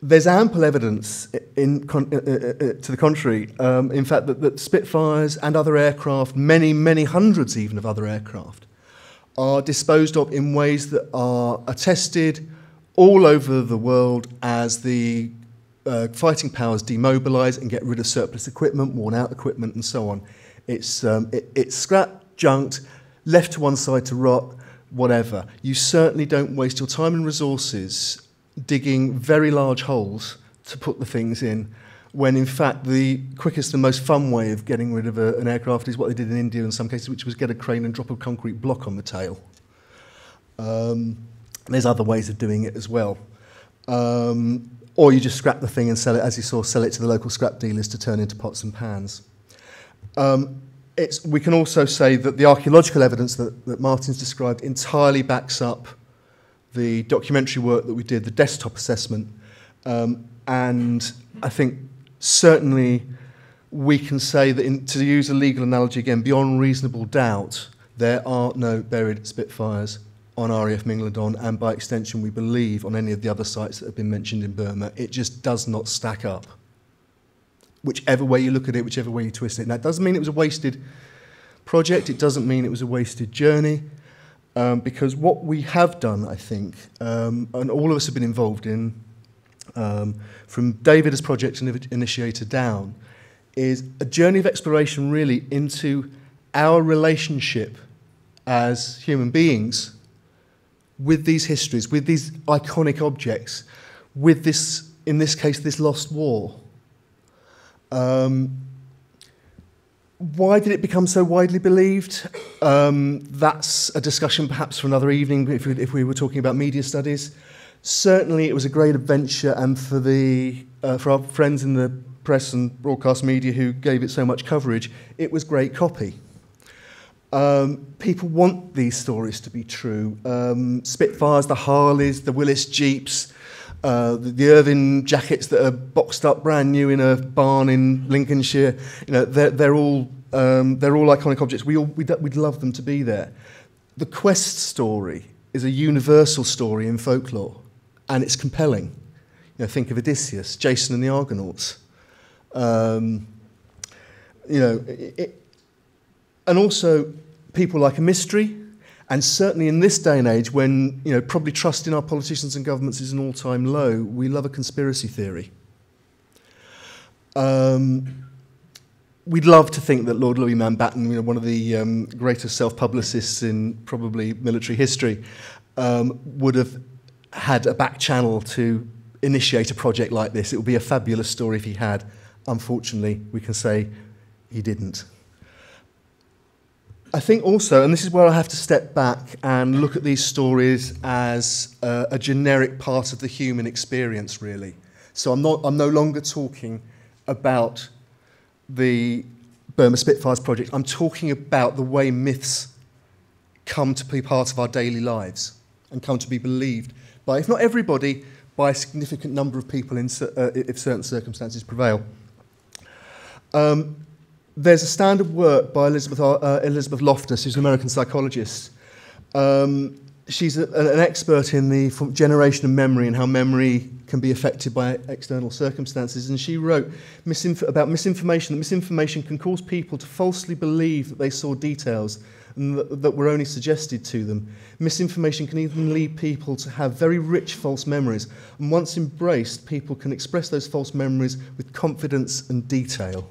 there's ample evidence to the contrary, in fact, that Spitfires and other aircraft, many, many hundreds even of other aircraft, are disposed of in ways that are attested all over the world as the fighting powers demobilise and get rid of surplus equipment, worn-out equipment, and so on. It's scrapped, junked, left to one side to rot, whatever. You certainly don't waste your time and resources digging very large holes to put the things in, when in fact the quickest and most fun way of getting rid of an aircraft is what they did in India in some cases, which was get a crane and drop a concrete block on the tail. There's other ways of doing it as well. Or you just scrap the thing and sell it, as you saw, sell it to the local scrap dealers to turn into pots and pans. We can also say that the archaeological evidence that Martin's described entirely backs up the documentary work that we did, the desktop assessment, and I think certainly we can say that, to use a legal analogy again, beyond reasonable doubt, there are no buried Spitfires on RAF Mingladon, and by extension we believe on any of the other sites that have been mentioned in Burma. It just does not stack up. Whichever way you look at it, whichever way you twist it. Now, it doesn't mean it was a wasted project, it doesn't mean it was a wasted journey, because what we have done, I think, and all of us have been involved in, from David as project initiator down, is a journey of exploration really into our relationship as human beings with these histories, with these iconic objects, with this, in this case, this lost war. Why did it become so widely believed? That's a discussion perhaps for another evening if we were talking about media studies. Certainly it was a great adventure, and for our friends in the press and broadcast media who gave it so much coverage, it was great copy. People want these stories to be true. Spitfires, the Harleys, the Willis Jeeps, the Irvine jackets that are boxed up brand new in a barn in Lincolnshire, you know, they're all iconic objects. We'd love them to be there. The quest story is a universal story in folklore, and it's compelling. You know, think of Odysseus, Jason and the Argonauts. And also people like a mystery. And certainly in this day and age, when probably trust in our politicians and governments is an all-time low, we love a conspiracy theory. We'd love to think that Lord Louis Mountbatten, one of the greatest self-publicists in probably military history, would have had a back channel to initiate a project like this. It would be a fabulous story if he had. Unfortunately, we can say he didn't. I think also, and this is where I have to step back and look at these stories as a generic part of the human experience, really. So I'm no longer talking about the Burma Spitfires project. I'm talking about the way myths come to be part of our daily lives and come to be believed by, if not everybody, by a significant number of people if certain circumstances prevail. There's a standard work by Elizabeth Loftus, who's an American psychologist. She's an expert in the generation of memory and how memory can be affected by external circumstances. And she wrote about misinformation, that misinformation can cause people to falsely believe that they saw details and that were only suggested to them. Misinformation can even lead people to have very rich false memories. And once embraced, people can express those false memories with confidence and detail.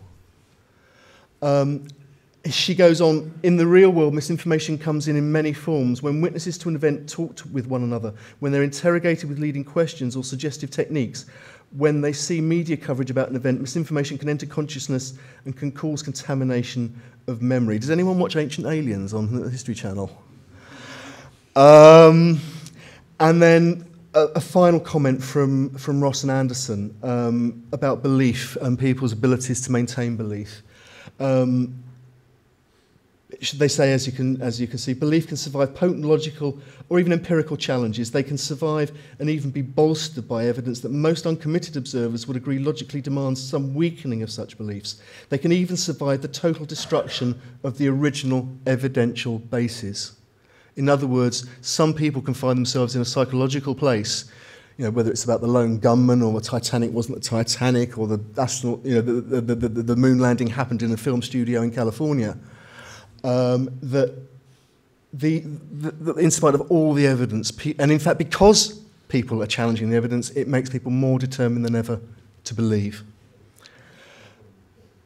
She goes on, in the real world, misinformation comes in many forms. When witnesses to an event talk with one another, when they're interrogated with leading questions or suggestive techniques, when they see media coverage about an event, misinformation can enter consciousness and can cause contamination of memory. Does anyone watch Ancient Aliens on the History Channel? And then a final comment from Ross and Anderson about belief and people's abilities to maintain belief. They say, as you can see, belief can survive potent logical or even empirical challenges. They can survive and even be bolstered by evidence that most uncommitted observers would agree logically demands some weakening of such beliefs. They can even survive the total destruction of the original evidential basis. In other words, some people can find themselves in a psychological place, whether it's about the lone gunman or the Titanic wasn't the Titanic or the astronaut, the moon landing happened in a film studio in California, that in spite of all the evidence, and in fact because people are challenging the evidence, it makes people more determined than ever to believe.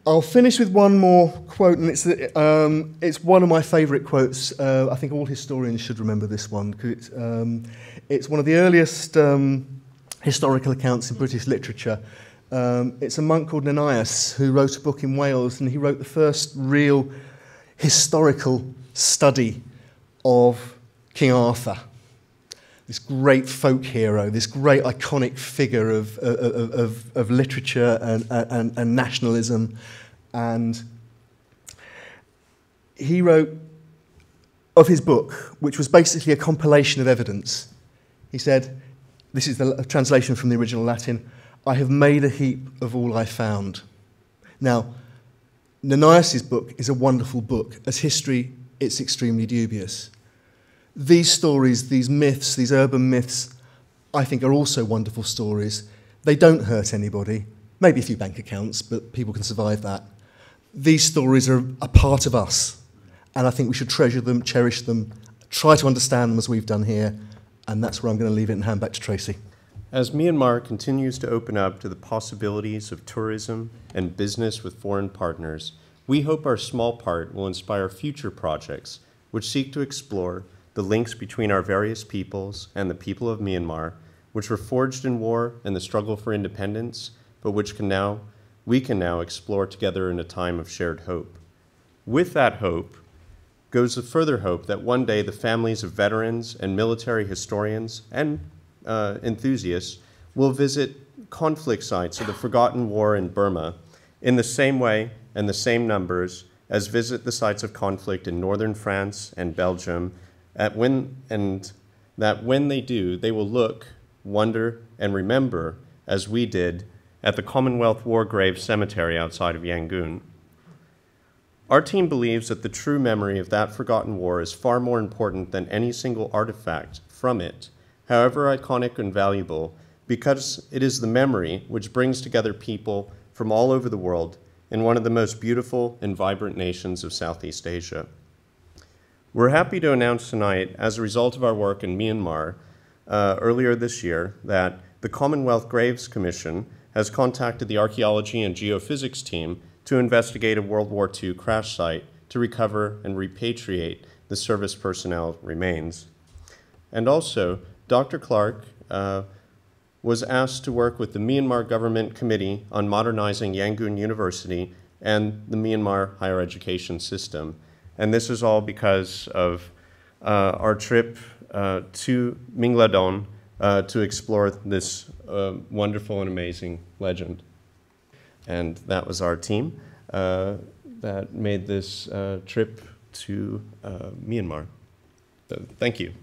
I'll finish with one more quote, and it's one of my favourite quotes. I think all historians should remember this one, because it's one of the earliest historical accounts in British literature. It's a monk called Nennius who wrote a book in Wales, and he wrote the first real historical study of King Arthur, this great folk hero, this great iconic figure of literature and nationalism. And he wrote of his book, which was basically a compilation of evidence. He said, this is the translation from the original Latin, "I have made a heap of all I found." Now, Nennius's book is a wonderful book. As history, it's extremely dubious. These stories, these myths, these urban myths, I think are also wonderful stories. They don't hurt anybody, maybe a few bank accounts, but people can survive that. These stories are a part of us, and I think we should treasure them, cherish them, try to understand them as we've done here, and that's where I'm going to leave it and hand back to Tracy. As Myanmar continues to open up to the possibilities of tourism and business with foreign partners, we hope our small part will inspire future projects which seek to explore the links between our various peoples and the people of Myanmar, which were forged in war and the struggle for independence, but which we can now explore together in a time of shared hope. With that hope goes the further hope that one day the families of veterans and military historians and enthusiasts will visit conflict sites of the forgotten war in Burma in the same way and the same numbers as visit the sites of conflict in northern France and Belgium, and that when they do, they will look, wonder, and remember, as we did, at the Commonwealth War Grave Cemetery outside of Yangon. Our team believes that the true memory of that forgotten war is far more important than any single artifact from it, however iconic and valuable, because it is the memory which brings together people from all over the world in one of the most beautiful and vibrant nations of Southeast Asia. We're happy to announce tonight, as a result of our work in Myanmar earlier this year, that the Commonwealth Graves Commission has contacted the Archaeology and Geophysics team to investigate a World War II crash site to recover and repatriate the service personnel remains. And also, Dr. Clark was asked to work with the Myanmar Government Committee on Modernizing Yangon University and the Myanmar higher education system. And this is all because of our trip to Mingladon to explore this wonderful and amazing legend. And that was our team that made this trip to Myanmar. So, thank you.